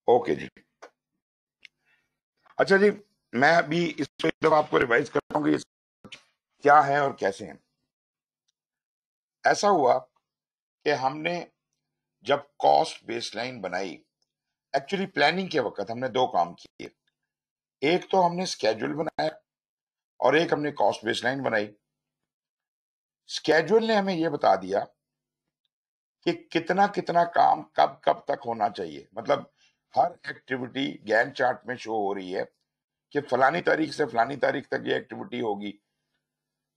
Okay जी। अच्छा जी, मैं अभी इसको एक दफा आपको रिवाइज करता हूँ कि क्या है और कैसे है। ऐसा हुआ कि हमने जब कॉस्ट बेसलाइन बनाई, एक्चुअली प्लानिंग के वक्त हमने दो काम किए। एक तो हमने स्केड्यूल बनाया और एक हमने कॉस्ट बेसलाइन बनाई। स्केड्यूल ने हमें यह बता दिया कि कितना कितना काम कब कब तक होना चाहिए। मतलब हर एक्टिविटी गैन चार्ट में शो हो रही है कि फलानी तारीख से फलानी तारीख तक ये एक्टिविटी होगी,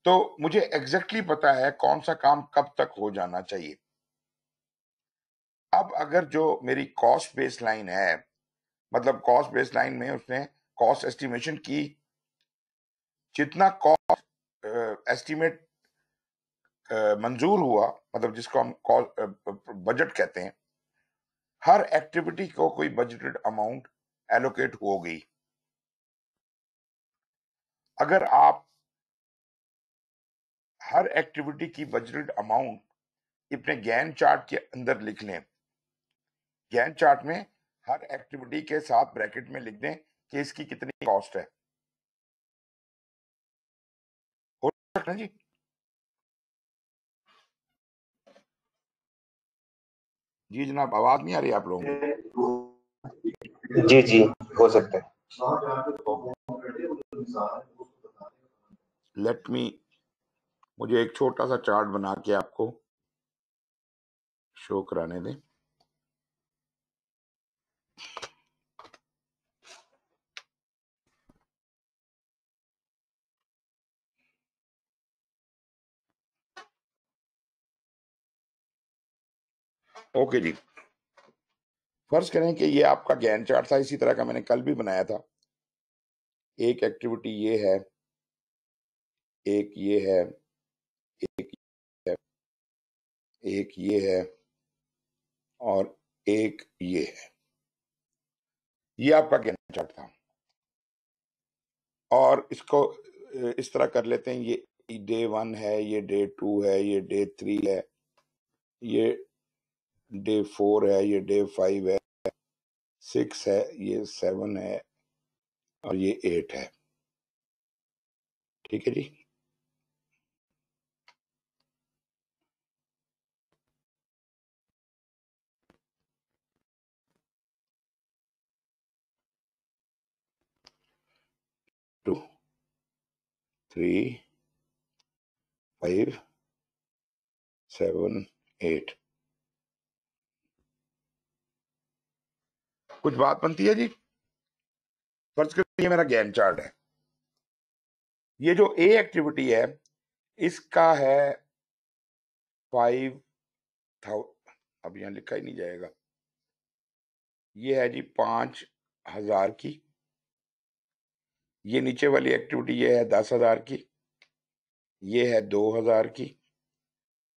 तो मुझे एग्जैक्टली पता है कौन सा काम कब तक हो जाना चाहिए। अब अगर जो मेरी कॉस्ट बेसलाइन है, मतलब कॉस्ट बेसलाइन में उसने कॉस्ट एस्टिमेशन की, जितना कॉस्ट एस्टिमेट मंजूर हुआ, मतलब जिसको हम बजट कहते हैं, हर एक्टिविटी को कोई बजटेड अमाउंट एलोकेट हो गई। अगर आप हर एक्टिविटी की बजटेड अमाउंट अपने गैन चार्ट के अंदर लिख लें, गैन चार्ट में हर एक्टिविटी के साथ ब्रैकेट में लिख दें कि इसकी कितनी कॉस्ट है। हो सकता है जी? जी जनाब, आवाज नहीं आ रही आप लोगों की? जी जी, हो सकता है। लेट मी, मुझे एक छोटा सा चार्ट बना के आपको शो कराने दें। ओके जी, फर्ज करें कि ये आपका गैन चार्ट था, इसी तरह का मैंने कल भी बनाया था। एक एक्टिविटी ये है, एक ये है, एक ये है, एक ये है और एक ये है। ये आपका गैन चार्ट था। और इसको इस तरह कर लेते हैं, ये डे 1 है, ये डे 2 है, ये डे 3 है, ये डे 4 है, ये डे 5 है, 6 है, ये 7 है और ये 8 है। ठीक है जी। टू 3 5 7 8। कुछ बात बनती है जी? फर्ज करिए ये मेरा गैन चार्ट है। ये जो ए एक्टिविटी है इसका है 5,000, अब यहां लिखा ही नहीं जाएगा। ये है जी 5,000 की। ये नीचे वाली एक्टिविटी ये है 10,000 की। ये है 2,000 की।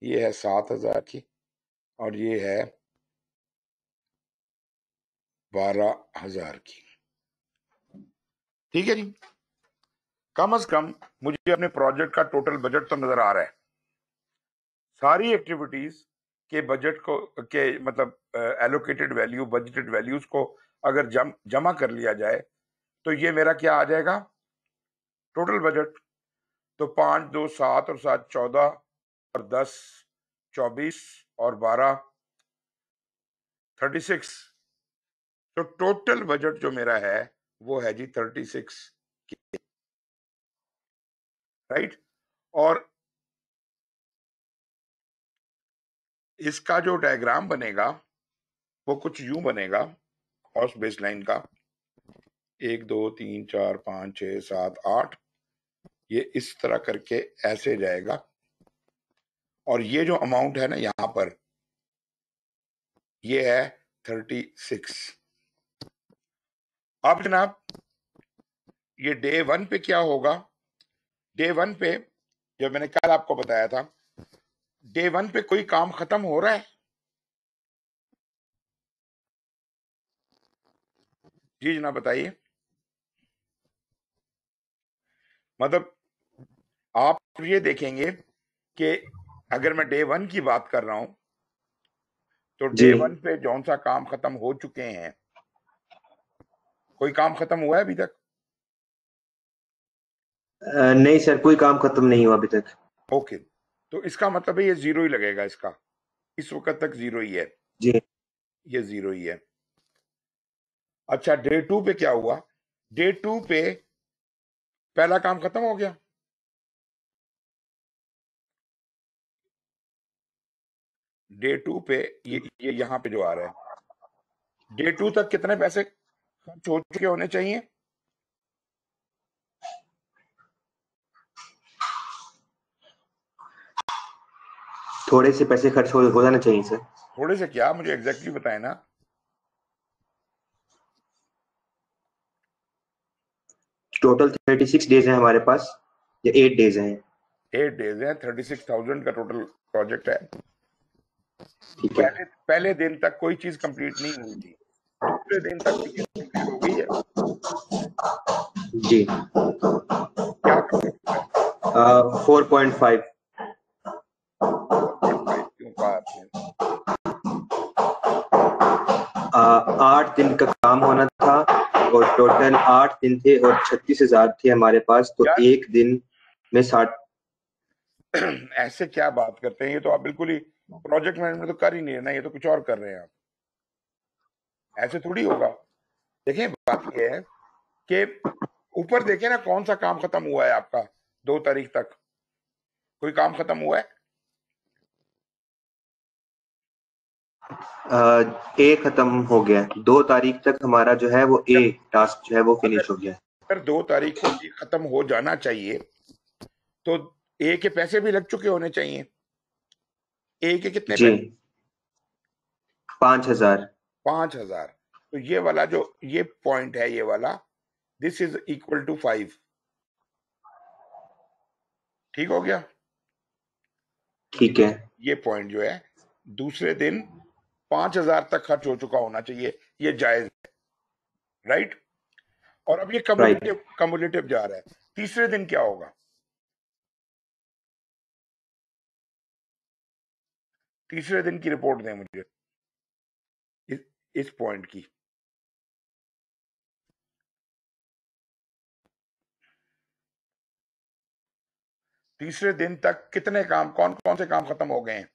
ये है 7,000 की और ये है 12,000 की। ठीक है जी। कम से कम मुझे अपने प्रोजेक्ट का टोटल बजट तो नजर आ रहा है। सारी एक्टिविटीज के बजट को के मतलब एलोकेटेड वैल्यू, बजटेड वैल्यूज को अगर जमा कर लिया जाए तो ये मेरा क्या आ जाएगा, टोटल बजट। तो 5 2 7 और 7 14 और 10 24 और 12 36। तो टोटल बजट जो मेरा है वो है जी 36, राइट। और इसका जो डायग्राम बनेगा वो कुछ यूं बनेगा, कॉस्ट बेसलाइन का 1 2 3 4 5 6 7 8, ये इस तरह करके ऐसे जाएगा। और ये जो अमाउंट है ना यहां पर, ये है 36। अब जनाब ये डे 1 पे क्या होगा? डे 1 पे जो मैंने कल आपको बताया था, डे 1 पे कोई काम खत्म हो रहा है? जी जनाब बताइए। मतलब आप ये देखेंगे कि अगर मैं डे 1 की बात कर रहा हूं तो डे जी 1 पे जौन सा काम खत्म हो चुके हैं कोई काम खत्म हुआ है अभी तक? नहीं सर, कोई काम खत्म नहीं हुआ अभी तक। ओके, तो इसका मतलब है ये जीरो ही लगेगा इसका, इस वक्त तक जीरो ही है, जी। ये जीरो ही है। अच्छा, डे 2 पे क्या हुआ? डे 2 पे पहला काम खत्म हो गया। डे 2 पे ये यहां पे जो आ रहा है, डे 2 तक कितने पैसे खर्च हो चुके होने चाहिए? थोड़े से पैसे खर्च हो जाना चाहिए सर। थोड़े से क्या, मुझे एग्जैक्टली बताएं ना। टोटल 36 डेज है हमारे पास, या 8 डेज हैं। 8 डेज है, 36,000 का टोटल प्रोजेक्ट है। ठीक है। पहले दिन तक कोई चीज कंप्लीट नहीं हुई थी, दूसरे दिन तक कोई चीज कंप्लीट हो गई है? जी। क्या कंप्लीट हुआ है? 4.5। 4.5 क्यों कहा आपने? 8 दिन का काम होना था, और टोटल 8 दिन थे और 36,000 थे हमारे पास, तो यार एक दिन में 60। ऐसे क्या बात करते हैं, ये तो आप बिल्कुल ही प्रोजेक्ट मैनेजमेंट तो कर ही नहीं है ना, ये तो कुछ और कर रहे हैं आप। ऐसे थोड़ी होगा। देखिए बात ये है कि ऊपर देखे ना कौन सा काम खत्म हुआ है आपका 2 तारीख तक, कोई काम खत्म हुआ है? ए खत्म हो गया है। 2 तारीख तक हमारा जो है वो ए जब टास्क जो है वो अगर फिनिश हो गया है। अगर 2 तारीख को ये खत्म हो जाना चाहिए तो ए के पैसे भी लग चुके होने चाहिए। ए के कितने जी। पैसे? 5,000। 5,000। तो ये वाला जो ये पॉइंट है, ये वाला, दिस इज इक्वल टू 5। ठीक हो गया? ठीक है। ये पॉइंट जो है, दूसरे दिन 5,000 तक खर्च हो चुका होना चाहिए, ये जायज है, राइट? और अब ये राइट। कम्युलेटिव कम्युलेटिव जा रहा है। तीसरे दिन क्या होगा? तीसरे दिन की रिपोर्ट दें मुझे इस, इस पॉइंट की। तीसरे दिन तक कितने काम, कौन कौन से काम खत्म हो गए हैं?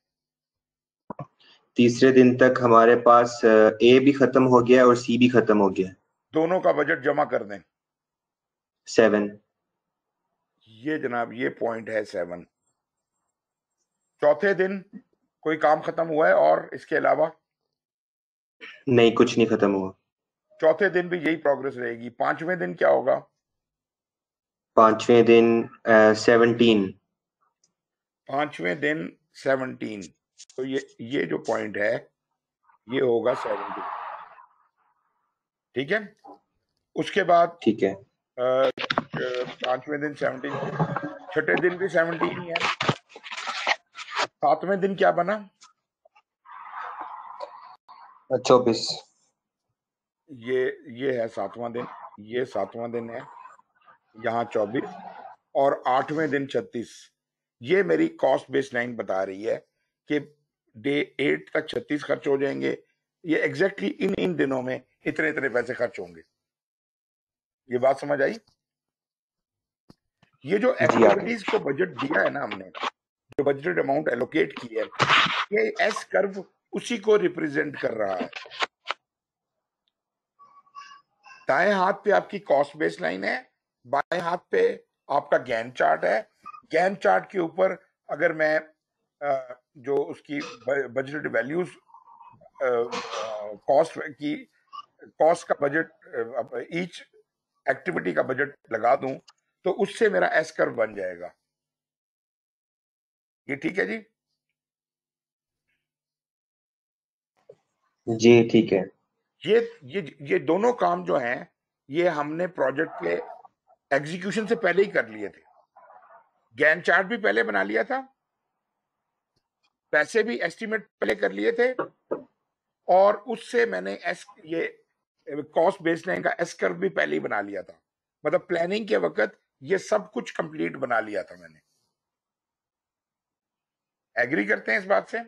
तीसरे दिन तक हमारे पास ए भी खत्म हो गया और सी भी खत्म हो गया। दोनों का बजट जमा कर दें। 7। ये जनाब ये पॉइंट है 7। चौथे दिन कोई काम खत्म हुआ है और इसके अलावा? नहीं, कुछ नहीं खत्म हुआ। चौथे दिन भी यही प्रोग्रेस रहेगी। पांचवें दिन क्या होगा? पांचवें दिन 17। पांचवें दिन 17। तो ये जो पॉइंट है ये होगा 17। ठीक है? उसके बाद ठीक है। पांचवें दिन 17, छठे दिन भी 17 ही है। सातवें दिन क्या बना? 24। ये है सातवां दिन, ये सातवां दिन है, यहाँ 24, और आठवें दिन 36। ये मेरी कॉस्ट बेस लाइन बता रही है कि डे 8 तक 36 खर्च हो जाएंगे। ये एग्जैक्टली इन इन दिनों में इतने इतने पैसे खर्च होंगे। ये बात समझ आई? ये जो जी आगे। एक्टिविटीज को बजट दिया है ना हमने, जो बजटेड अमाउंट एलोकेट की है, ये एस कर्व उसी को रिप्रेजेंट कर रहा है। दाएं हाथ पे आपकी कॉस्ट बेस लाइन है, बाएं हाथ पे आपका गैन चार्ट है। गैन चार्ट के ऊपर अगर मैं जो उसकी बजटेड वैल्यूज, कॉस्ट की, कॉस्ट का बजट, ईच एक्टिविटी का बजट लगा दूं तो उससे मेरा एस कर्व बन जाएगा। ये ठीक है जी? जी ठीक है। ये ये दोनों काम जो हैं ये हमने प्रोजेक्ट के एग्जीक्यूशन से पहले ही कर लिए थे। गैन चार्ट भी पहले बना लिया था, पैसे भी एस्टिमेट पहले कर लिए थे, और उससे मैंने ये कॉस्ट बेसलाइन का एस कर्व भी पहले ही बना लिया था। मतलब प्लानिंग के वक्त ये सब कुछ कंप्लीट बना लिया था मैंने। एग्री करते हैं इस बात से?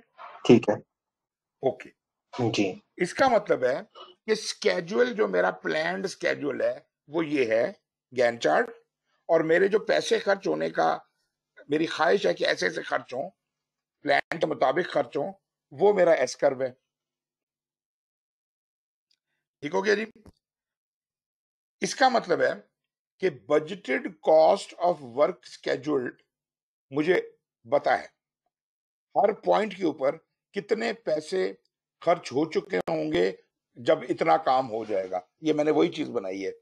ठीक है। ओके। जी। इसका मतलब है कि स्केड्यूल जो मेरा प्लान्ड स्केड्यूल है वो ये है गैन चार्ट, और मेरे जो पैसे खर्च होने का मेरी ख्वाहिश है कि ऐसे ऐसे खर्च हों, प्लान के मुताबिक खर्च हों, वो मेरा एस कर्व है। ठीक हो गया जी। इसका मतलब है कि budgeted cost of work scheduled मुझे पता है हर पॉइंट के ऊपर कितने पैसे खर्च हो चुके होंगे जब इतना काम हो जाएगा। ये मैंने वही चीज बनाई है।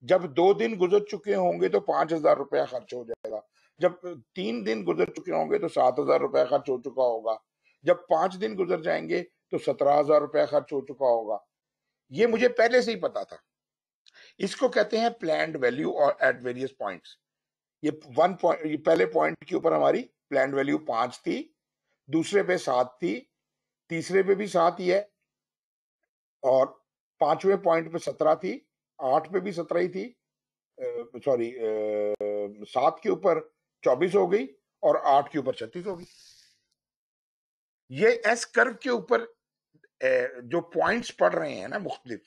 जब 2 दिन गुजर चुके होंगे तो 5,000 रुपया खर्च हो जाएगा, जब 3 दिन गुजर चुके होंगे तो 7,000 रुपया खर्च हो चुका होगा, जब 5 दिन गुजर जाएंगे तो 17,000 रुपया खर्च हो चुका होगा। ये मुझे पहले से ही पता था। इसको कहते हैं प्लान्ड वैल्यू और एट वेरियस पॉइंट्स। ये पहले पॉइंट के ऊपर हमारी प्लान्ड वैल्यू 5 थी, दूसरे पे 7 थी, तीसरे पे भी 7 ही है, और 5वें पॉइंट पे 17 थी, 8 पे भी 17 ही थी, सॉरी 7 के ऊपर 24 हो गई और 8 के ऊपर 36 हो गई। ये एस कर्व के ऊपर जो पॉइंट्स पड़ रहे हैं ना मुख्तलिफ,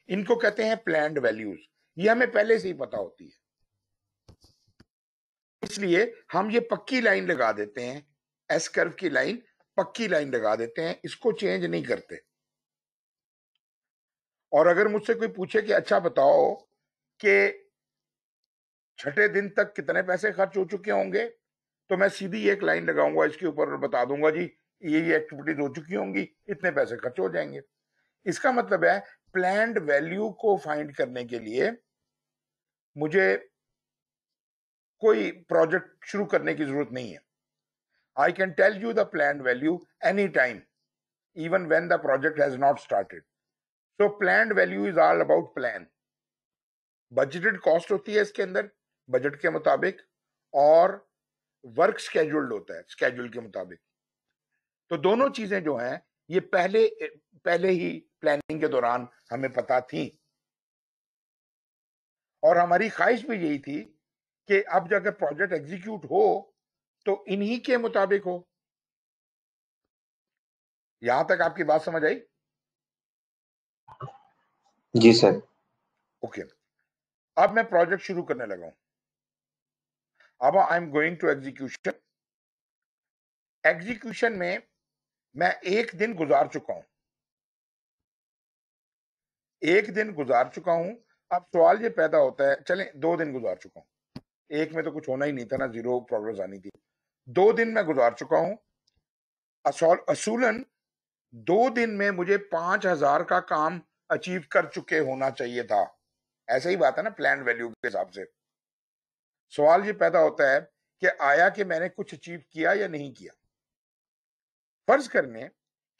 इनको कहते हैं प्लान्ड वैल्यूज। ये हमें पहले से ही पता होती है, इसलिए हम ये पक्की लाइन लगा देते हैं, एस कर्व की लाइन पक्की लाइन लगा देते हैं, इसको चेंज नहीं करते। और अगर मुझसे कोई पूछे कि अच्छा बताओ कि छठे दिन तक कितने पैसे खर्च हो चुके होंगे, तो मैं सीधी एक लाइन लगाऊंगा इसके ऊपर और बता दूंगा जी ये एक्टिविटीज हो चुकी होंगी, इतने पैसे खर्च हो जाएंगे। इसका मतलब है प्लान्ड वैल्यू को फाइंड करने के लिए मुझे कोई प्रोजेक्ट शुरू करने की जरूरत नहीं है। I can tell you the planned value any time even when the project has not started. So planned value is all about plan. Budgeted cost होती है इसके अंदर बजट के मुताबिक, और वर्क स्केड्यूल्ड होता है स्केड्यूल के मुताबिक। तो दोनों चीजें जो हैं ये पहले ही प्लानिंग के दौरान हमें पता थी, और हमारी ख्वाहिश भी यही थी कि अब अगर प्रोजेक्ट एग्जीक्यूट हो तो इन्हीं के मुताबिक हो। यहां तक आपकी बात समझ आई? जी सर। ओके। अब मैं प्रोजेक्ट शुरू करने लगा हूं। अब I am going to execution. Execution में मैं एक दिन गुजार चुका हूं, एक दिन गुजार चुका हूं। अब सवाल ये पैदा होता है, चलें 2 दिन गुजार चुका हूं, एक में तो कुछ होना ही नहीं था ना, जीरो प्रोग्रेस आनी थी। 2 दिन मैं गुजार चुका हूं। असूलन 2 दिन में मुझे 5,000 का काम अचीव कर चुके होना चाहिए था। ऐसा ही बात है ना प्लान वैल्यू के हिसाब से। सवाल ये पैदा होता है कि आया कि मैंने कुछ अचीव किया या नहीं किया। फर्ज करने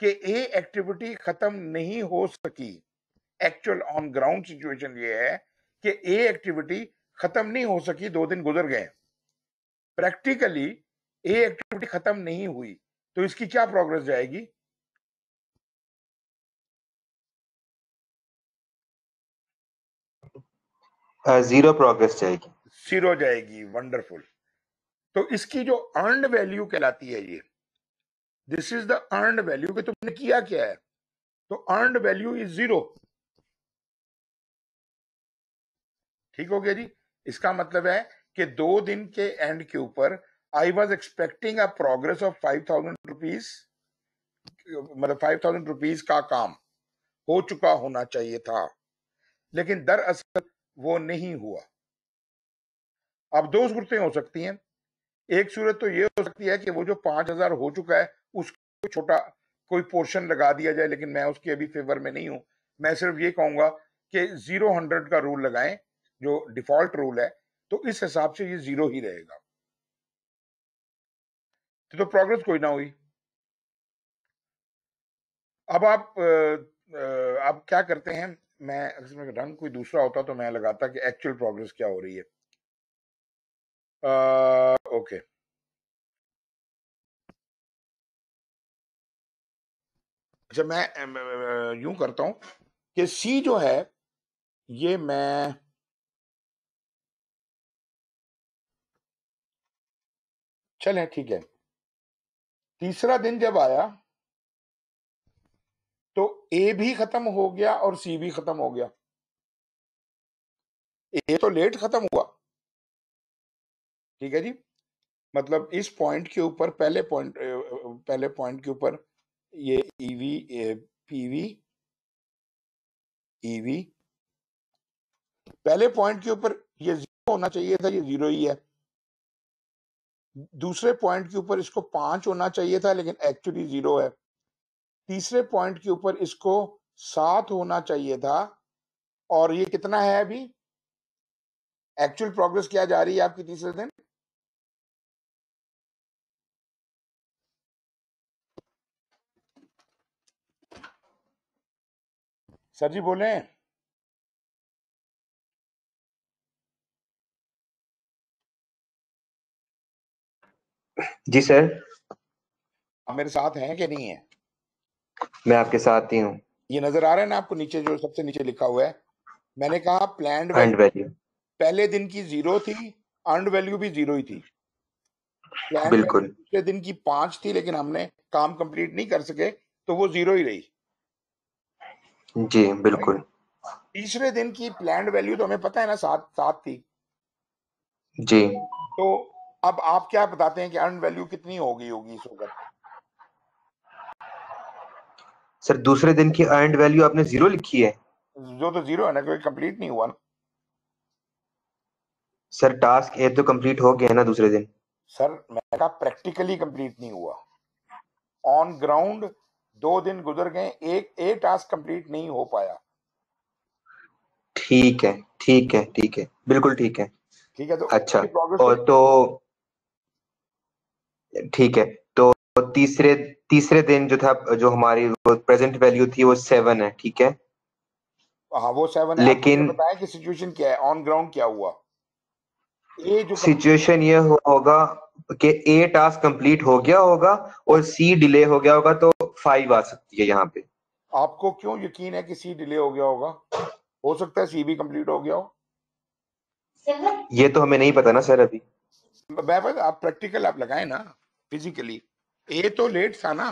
कि ए एक्टिविटी खत्म नहीं हो सकी। एक्चुअल ऑन ग्राउंड सिचुएशन ये है कि ए एक्टिविटी खत्म नहीं हो सकी, 2 दिन गुजर गए, प्रैक्टिकली ए एक्टिविटी खत्म नहीं हुई, तो इसकी क्या प्रोग्रेस जाएगी? जीरो प्रोग्रेस जाएगी। जीरो जाएगी। वंडरफुल। तो इसकी जो अर्नड वैल्यू कहलाती है, ये this is the earned value कि तुमने किया क्या है। तो अर्नड वैल्यू इज 0। ठीक हो गया जी। इसका मतलब है कि 2 दिन के एंड के ऊपर I was expecting a progress of 5,000 rupees, मतलब 5,000 रुपीज का काम हो चुका होना चाहिए था, लेकिन दरअसल वो नहीं हुआ। अब 2 सूरतें हो सकती हैं। एक सूरत तो ये हो सकती है कि वो जो 5,000 हो चुका है उसको छोटा कोई पोर्शन लगा दिया जाए, लेकिन मैं उसके अभी फेवर में नहीं हूं। मैं सिर्फ ये कहूंगा कि 0-100 का रूल लगाएं, जो डिफॉल्ट रूल है, तो इस हिसाब से ये 0 ही रहेगा। तो प्रोग्रेस कोई ना हुई। अब आप क्या करते हैं, मैं अगर रंग कोई दूसरा होता तो मैं लगाता कि एक्चुअल प्रोग्रेस क्या हो रही है। ओके। अच्छा, मैं यूं करता हूं कि सी जो है ये मैं चलें ठीक है। तीसरा दिन जब आया तो ए भी खत्म हो गया और सी भी खत्म हो गया। ए तो लेट खत्म हुआ, ठीक है जी। मतलब इस पॉइंट के ऊपर, पहले पॉइंट के ऊपर ये ईवी, पीवी, ईवी, पहले पॉइंट के ऊपर ये 0 होना चाहिए था, ये 0 ही है। दूसरे पॉइंट के ऊपर इसको 5 होना चाहिए था, लेकिन एक्चुअली 0 है। तीसरे पॉइंट के ऊपर इसको 7 होना चाहिए था, और ये कितना है अभी? एक्चुअल प्रोग्रेस क्या जा रही है आपकी तीसरे दिन? सर जी बोले। जी सर, आप मेरे साथ हैं कि नहीं है? मैं आपके साथ ही हूँ। ये नजर आ रहा है ना आपको, नीचे जो सबसे नीचे लिखा हुआ है? मैंने कहा प्लान्ड अर्नड वैल्यू वैल्यू, पहले दिन की 0 थी, अर्नड वैल्यू भी 0 ही थी। प्लान्ड वैल्यू बिल्कुल। दूसरे दिन की 5 थी, लेकिन हमने काम कंप्लीट नहीं कर सके, तो वो 0 ही रही। जी बिल्कुल। तीसरे दिन की प्लान्ड वैल्यू तो हमें पता है ना, 7 थी। जी तो अब आप क्या बताते हैं कि अर्न वैल्यू कितनी होगी इस वक्त? सर, दूसरे दिन की अर्नड वैल्यू आपने 0 लिखी है? जो तो 0 है ना, कोई कंप्लीट नहीं हुआ ना। सर, टास्क ए तो कंप्लीट हो गया ना दूसरे दिन? सर मैंने कहा प्रैक्टिकली कंप्लीट नहीं हुआ, ऑन ग्राउंड 2 दिन गुजर गए, एक टास्क कंप्लीट नहीं हो पाया। ठीक है, ठीक है, ठीक है, बिल्कुल ठीक है। ठीक है, तो अच्छा, उसकी प्रोग्रेस तो और तो ठीक है, तो तीसरे तीसरे दिन जो था, जो हमारी प्रेजेंट वैल्यू थी वो 7 है, ठीक है। हाँ वो 7 है। अब मुझे लेकिन बताएं कि सिचुएशन क्या है, ऑन ग्राउंड क्या हुआ? ए जो सिचुएशन ये होगा कि ए टास्क कंप्लीट हो गया होगा और सी डिले हो गया होगा, तो 5 आ सकती है यहाँ पे। आपको क्यों यकीन है कि सी डिले हो गया होगा? हो सकता है सी भी कंप्लीट हो गया हो। ये तो हमें नहीं पता ना सर अभी। आप प्रैक्टिकल आप लगाए ना, फिजिकली। ए तो लेट था ना,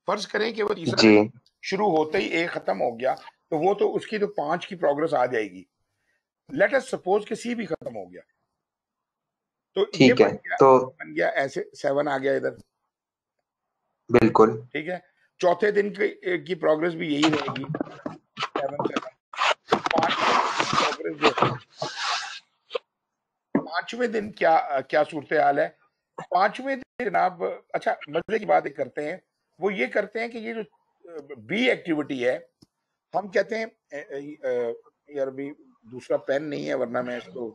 फर्ज करें कि वो तीसरा जी दिन शुरू होते ही ए खत्म हो गया, तो वो तो उसकी तो 5 की प्रोग्रेस आ जाएगी। लेट अस सपोज कि सी भी खत्म हो गया, तो ये ठीक है, तो बन गया ऐसे, 7 आ गया इधर। बिल्कुल। ठीक है, चौथे दिन की प्रोग्रेस भी यही रहेगी, 7 7। पांचवें दिन की प्रोग्रेस जो है, पांचवें दिन क्या क्या सूरत हाल है? पांचवें दिन जनाब, अच्छा मजे की बात एक करते हैं, वो ये करते हैं कि ये जो बी एक्टिविटी है, हम कहते हैं यार भी दूसरा पेन नहीं है, वरना मैं इसको,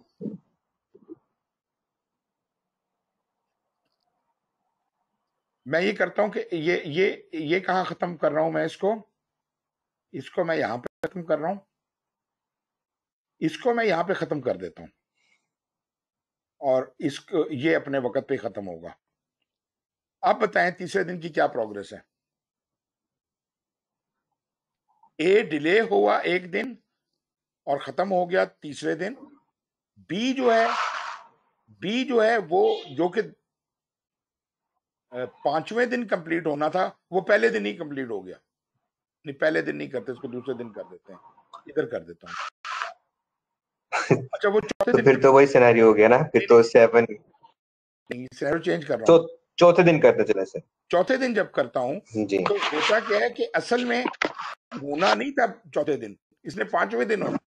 मैं ये करता हूं कि ये कहाँ खत्म कर रहा हूं मैं इसको मैं यहां पे खत्म कर रहा हूं, इसको मैं यहां पे खत्म कर देता हूं, और इसको ये अपने वक्त पे खत्म होगा। अब बताएं तीसरे दिन की क्या प्रोग्रेस है? ए डिले हुआ एक दिन और खत्म हो गया तीसरे दिन। बी जो है, बी जो है वो जो कि 5वें दिन कंप्लीट होना था, वो पहले दिन ही कंप्लीट हो गया। नहीं, पहले दिन नहीं करते, इसको दूसरे दिन कर देते हैं, इधर कर देता हूँ। अच्छा वो चौथे तो दिन फिर तो वही सिनेरियो हो गया ना, फिर तो 7। नहीं, सिनेरियो चेंज कर रहा चौ, हूँ। चौथे दिन करते चले सर। चौथे दिन जब करता हूँ, जी तो होता क्या है कि असल में होना नहीं था चौथे दिन, इसने 5वें दिन होना।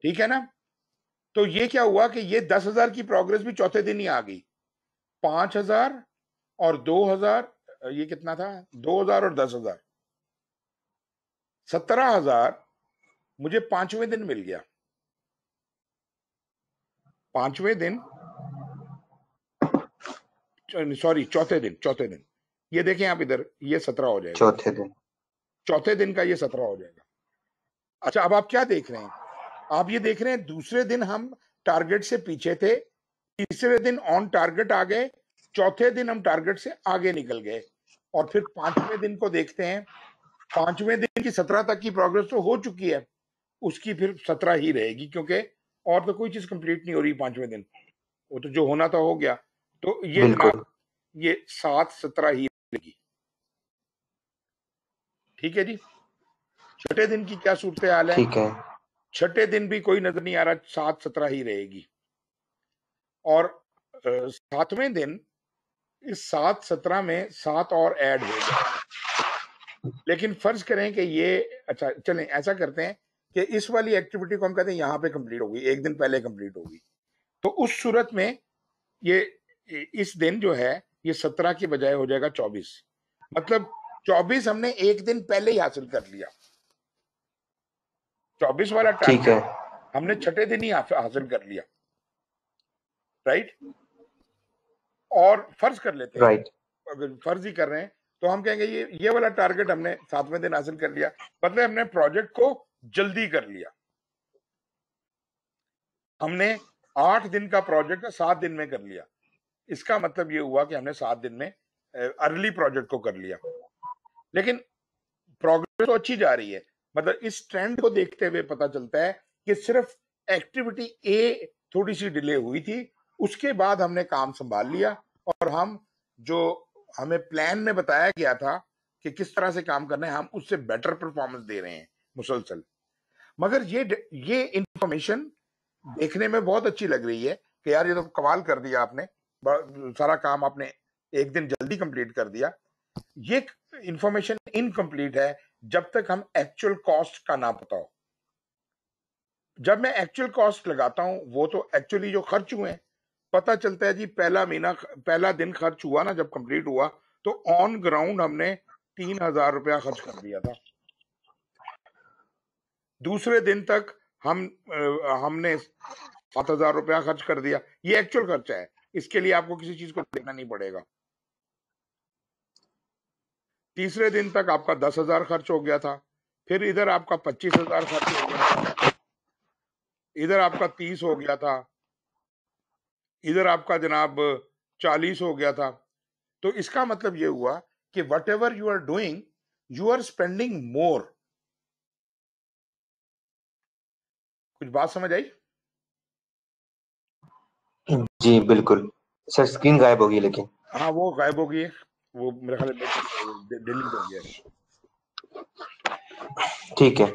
ठीक है ना? तो ये क्या हुआ कि ये 10,000 की प्रोग्रेस भी चौथे दिन ही आ गई। 5,000 और 2,000, ये कितना था? 2,000 और 10,000, 17,000 मुझे 5वें दिन मिल गया। 5वें दिन, सॉरी चौथे दिन, ये देखें आप इधर, ये 17 हो जाएगा। चौथे दिन। चौथे दिन का ये 17 हो जाएगा। अच्छा अब आप क्या देख रहे हैं? आप ये देख रहे हैं दूसरे दिन हम टारगेट से पीछे थे, तीसरे दिन ऑन टारगेट आ गए, चौथे दिन हम टारगेट से आगे निकल गए, और फिर 5वें दिन को देखते हैं। 5वें दिन की 17 तक की प्रोग्रेस तो हो चुकी है, उसकी फिर 17 ही रहेगी, क्योंकि और तो कोई चीज कंप्लीट नहीं हो रही 5वें दिन, वो तो जो होना था हो गया। तो ये जनाब, बिल्कुल। ये 7 17 ही रहेगी। ठीक है जी। छठे दिन की क्या सूरत हाल है? ठीक है। छठे दिन भी कोई नजर नहीं आ रहा, 7-17 ही रहेगी। और 7वें दिन इस 7-17 में 7 और ऐड हो जाएंगे। लेकिन फर्ज करें कि ये, अच्छा चलें ऐसा करते हैं कि इस वाली एक्टिविटी को हम कहते हैं यहाँ पे कंप्लीट होगी, एक दिन पहले कंप्लीट होगी। तो उस सूरत में ये इस दिन जो है ये 17 की बजाय हो जाएगा 24। मतलब 24 हमने एक दिन पहले ही हासिल कर लिया। 24 वाला ठीक है। टारगेट हमने छठे दिन ही हासिल कर लिया, राइट। और फर्ज कर लेते हैं, राइट। अगर फर्ज ही कर रहे हैं तो हम कहेंगे ये वाला टारगेट हमने 7वें दिन हासिल कर लिया, मतलब हमने प्रोजेक्ट को जल्दी कर लिया। हमने 8 दिन का प्रोजेक्ट 7 दिन में कर लिया। इसका मतलब ये हुआ कि हमने 7 दिन में अर्ली प्रोजेक्ट को कर लिया। लेकिन प्रोग्रेस तो अच्छी जा रही है। मतलब इस ट्रेंड को देखते हुए पता चलता है कि सिर्फ एक्टिविटी ए थोड़ी सी डिले हुई थी, उसके बाद हमने काम संभाल लिया और हम जो हमें प्लान में बताया गया था कि किस तरह से काम करना है, हम उससे बेटर परफॉर्मेंस दे रहे हैं मुसलसल। मगर ये इंफॉर्मेशन देखने में बहुत अच्छी लग रही है कि यार ये तो कमाल कर दिया आपने, सारा काम आपने एक दिन जल्दी कंप्लीट कर दिया। ये इंफॉर्मेशन इनकम्प्लीट है जब तक हम एक्चुअल कॉस्ट का ना पता हो। जब मैं एक्चुअल कॉस्ट लगाता हूं, वो तो एक्चुअली जो खर्च हुए हैं पता चलता है जी। पहला दिन खर्च हुआ ना, जब कंप्लीट हुआ तो ऑन ग्राउंड हमने 3,000 रुपया खर्च कर दिया था। दूसरे दिन तक हमने 7,000 रुपया खर्च कर दिया। ये एक्चुअल खर्चा है, इसके लिए आपको किसी चीज को देखना नहीं पड़ेगा। तीसरे दिन तक आपका 10,000 खर्च हो गया था, फिर इधर आपका 25,000 खर्च हो गया था, इधर आपका 30 हो गया था, इधर आपका जनाब 40 हो गया था। तो इसका मतलब ये हुआ कि whatever you are doing, you are spending more. कुछ बात समझ आई? जी बिल्कुल। सर स्क्रीन गायब होगी लेकिन। हाँ वो गायब हो गई है, वो मेरे ख्याल में डिलीट हो गया है। ठीक है।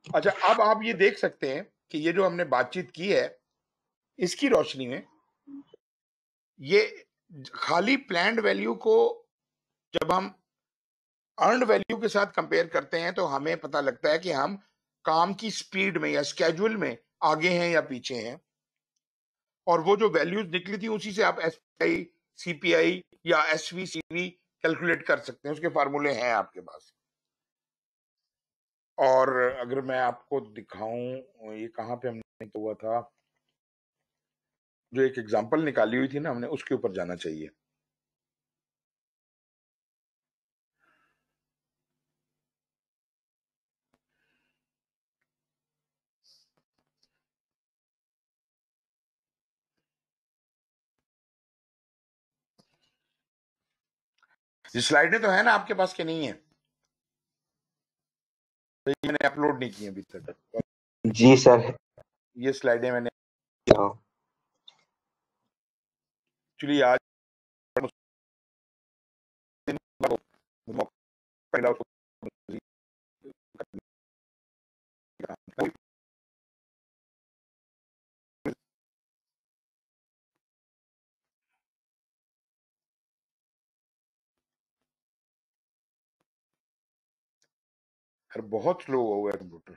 अच्छा, अब आप ये देख सकते हैं कि ये जो हमने बातचीत की है, इसकी रोशनी में ये खाली प्लान्ड वैल्यू को जब हम अर्नड वैल्यू के साथ कंपेयर करते हैं तो हमें पता लगता है कि हम काम की स्पीड में या स्केड्यूल में आगे हैं या पीछे हैं। और वो जो वैल्यूज निकली थी उसी से आप एसपीआई, सीपीआई या एसवीसीवी कैलकुलेट कर सकते हैं, उसके फार्मूले हैं आपके पास। और अगर मैं आपको दिखाऊं ये कहाँ पे हमने तो हुआ था, जो एक एग्जांपल निकाली हुई थी ना हमने, उसके ऊपर जाना चाहिए। ये स्लाइडें तो है ना आपके पास, के नहीं है? तो ये मैंने अपलोड नहीं की अभी तक। जी सर। ये स्लाइडें मैंने हाँ। एक्चुअली आज मौका मिला उसको। बहुत स्लो हो गया कंप्यूटर।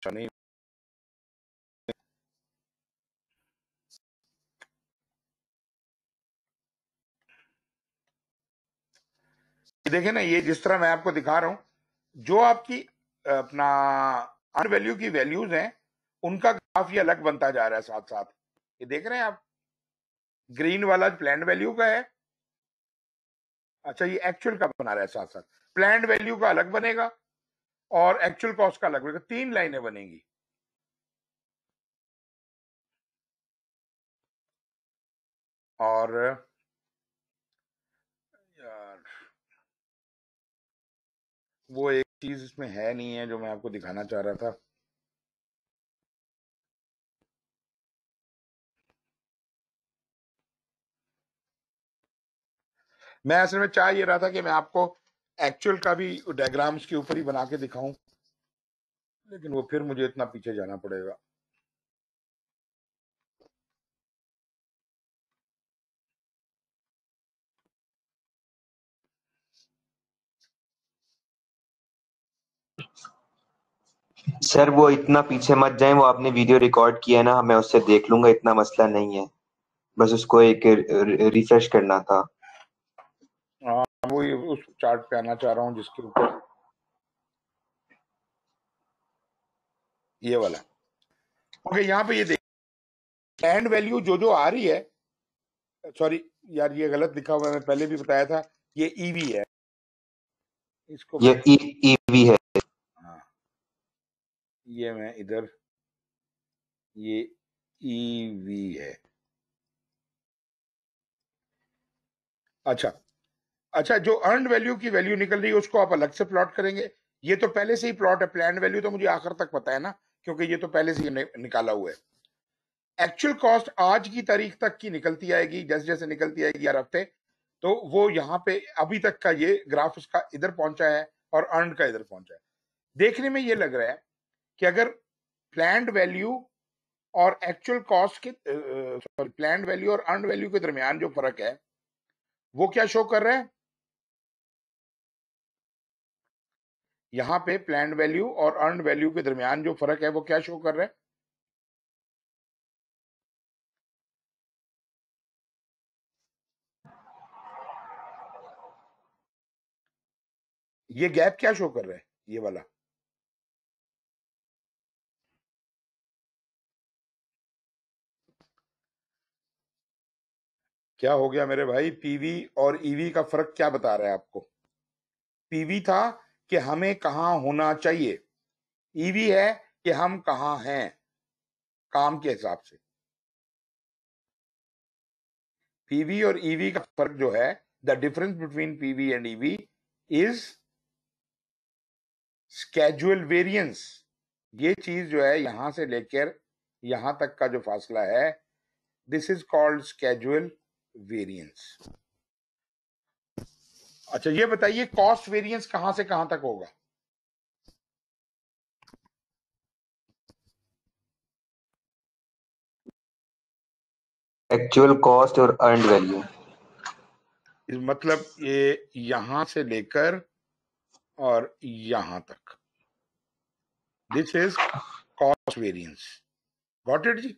नहीं, देखे ना, ये जिस तरह मैं आपको दिखा रहा हूं, जो आपकी अपना अर्न वैल्यू की वैल्यूज हैं उनका ग्राफ ये अलग बनता जा रहा है साथ साथ। ये देख रहे हैं आप, ग्रीन वाला प्लान्ड वैल्यू का है। अच्छा, ये एक्चुअल का बना रहा है साथ साथ। प्लान्ड वैल्यू का अलग बनेगा और एक्चुअल कॉस्ट का अलग बनेगा, 3 लाइनें बनेंगी। और यार वो एक चीज इसमें है नहीं है जो मैं आपको दिखाना चाह रहा था। मैं असल में चाह ये रहा था कि मैं आपको एक्चुअल का भी डायग्राम्स के ऊपर ही बना के दिखाऊं, लेकिन वो फिर मुझे इतना पीछे जाना पड़ेगा। सर वो इतना पीछे मत जाएं, वो आपने वीडियो रिकॉर्ड किया है ना, मैं उससे देख लूंगा, इतना मसला नहीं है। बस उसको एक रिफ्रेश करना था। हाँ, वो उस चार्ट पे आना चाह रहा हूँ जिसके ऊपर ये वाला। ओके, यहाँ पे ये देख प्लैंड वैल्यू जो आ रही है, सॉरी यार ये गलत लिखा हुआ है, मैं पहले भी बताया था, ये ईवी है। इसको ये मैं ईवी है। हाँ, ये मैं इधर, ये ईवी है। अच्छा अच्छा, जो अर्न वैल्यू की वैल्यू निकल रही है उसको आप अलग से प्लॉट करेंगे। ये तो पहले से ही प्लॉट है, प्लान वैल्यू तो मुझे आखिर तक पता है ना, क्योंकि ये तो पहले से ही निकाला हुआ है। एक्चुअल कॉस्ट आज की तारीख तक की निकलती आएगी, जैसे जैसे निकलती आएगी हर हफ्ते, तो वो यहाँ पे अभी तक का ये ग्राफ उसका इधर पहुंचा है और अर्न का इधर पहुंचा है। देखने में ये लग रहा है कि अगर प्लान्ड वैल्यू और एक्चुअल कॉस्ट के सॉरी प्लान्ड वैल्यू और अर्न वैल्यू के दरमियान जो फर्क है वो क्या शो कर रहा है, यहाँ पे प्लान्ड वैल्यू और अर्न वैल्यू के दरमियान जो फर्क है वो क्या शो कर रहा है, ये गैप क्या शो कर रहा है, ये वाला। क्या हो गया मेरे भाई, पीवी और ईवी का फर्क क्या बता रहा है आपको। पीवी था कि हमें कहां होना चाहिए, ईवी है कि हम कहां हैं काम के हिसाब से। पीवी और ईवी का फर्क जो है, the difference between PV and EV is schedule variance. ये चीज जो है यहां से लेकर यहां तक का जो फासला है, this is called schedule variance. अच्छा ये बताइए कॉस्ट वेरिएंस कहां से कहां तक होगा। एक्चुअल कॉस्ट और अर्नड वैल्यू। मतलब ये यहां से लेकर और यहां तक, this is cost variance. Got it जी।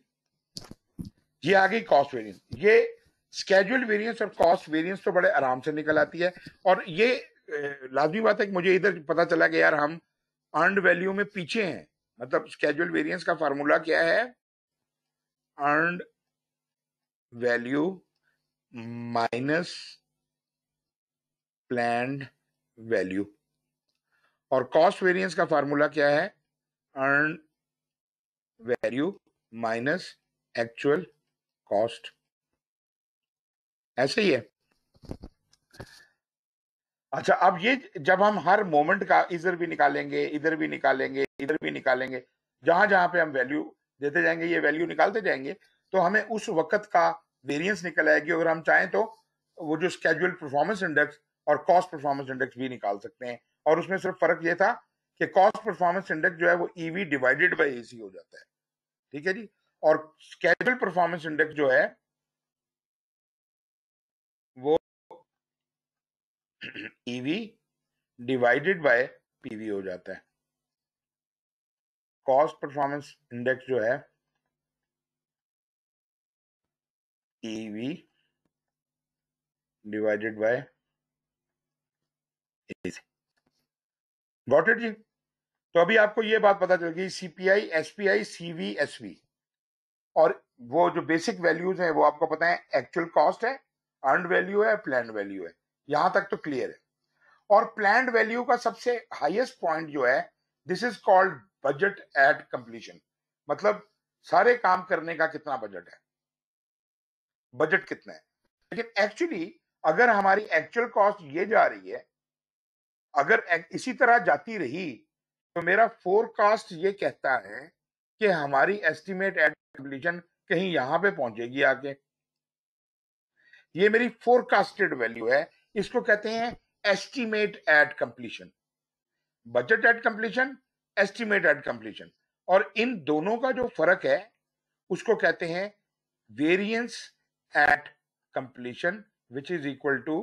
ये आ गई कॉस्ट वेरिएंस। ये स्केड्यूल वेरिएंस और कॉस्ट वेरिएंस तो बड़े आराम से निकल आती है। और ये लाजमी बात है कि मुझे इधर पता चला कि यार हम अर्नड वैल्यू में पीछे हैं। मतलब स्केड्यूल वेरिएंस का फार्मूला क्या है, earned value minus planned value. और कॉस्ट वेरिएंस का फार्मूला क्या है, earn value minus actual cost. ऐसे ही है। अच्छा अब ये जब हम हर मोमेंट का इधर भी निकालेंगे, इधर भी निकालेंगे, इधर भी निकालेंगे, जहां जहां पे हम वैल्यू देते जाएंगे, ये वैल्यू निकालते जाएंगे, तो हमें उस वक्त का वेरिएंस निकल आएगी। अगर हम चाहें तो वो जो स्केड्यूल परफॉर्मेंस इंडेक्स और कॉस्ट परफॉर्मेंस इंडेक्स भी निकाल सकते हैं। और उसमें सिर्फ फर्क ये था कि कॉस्ट परफॉर्मेंस इंडेक्स जो है वो ईवी डिवाइडेड बाई एसी हो जाता है, ठीक है जी। और स्केड्यूल परफॉर्मेंस इंडेक्स जो है वो ईवी डिवाइडेड बाय पीवी हो जाता है। कॉस्ट परफॉर्मेंस इंडेक्स जो है EV divided by AC. Got it जी। तो अभी आपको ये बात पता चल गई, सीपीआई, एसपीआई, सीवी, एसवी। और वो जो बेसिक वैल्यूज हैं वो आपको पता है, एक्चुअल कॉस्ट है, अर्नड वैल्यू है, प्लान्ड वैल्यू है। यहां तक तो क्लियर है। और प्लान्ड वैल्यू का सबसे हाईएस्ट पॉइंट जो है, this is called budget at completion. मतलब सारे काम करने का कितना बजट है, बजट कितना है। लेकिन एक्चुअली अगर हमारी एक्चुअल कॉस्ट ये जा रही है, अगर इसी तरह जाती रही, तो मेरा फोरकास्ट ये कहता है कि हमारी एस्टिमेट एट कंप्लीशन कहीं यहां पे पहुंचेगी आके। ये मेरी फोरकास्टेड वैल्यू है, इसको कहते हैं estimate at completion. Budget at completion, estimate at completion, और इन दोनों का जो फर्क है उसको कहते हैं variance at completion, which is equal to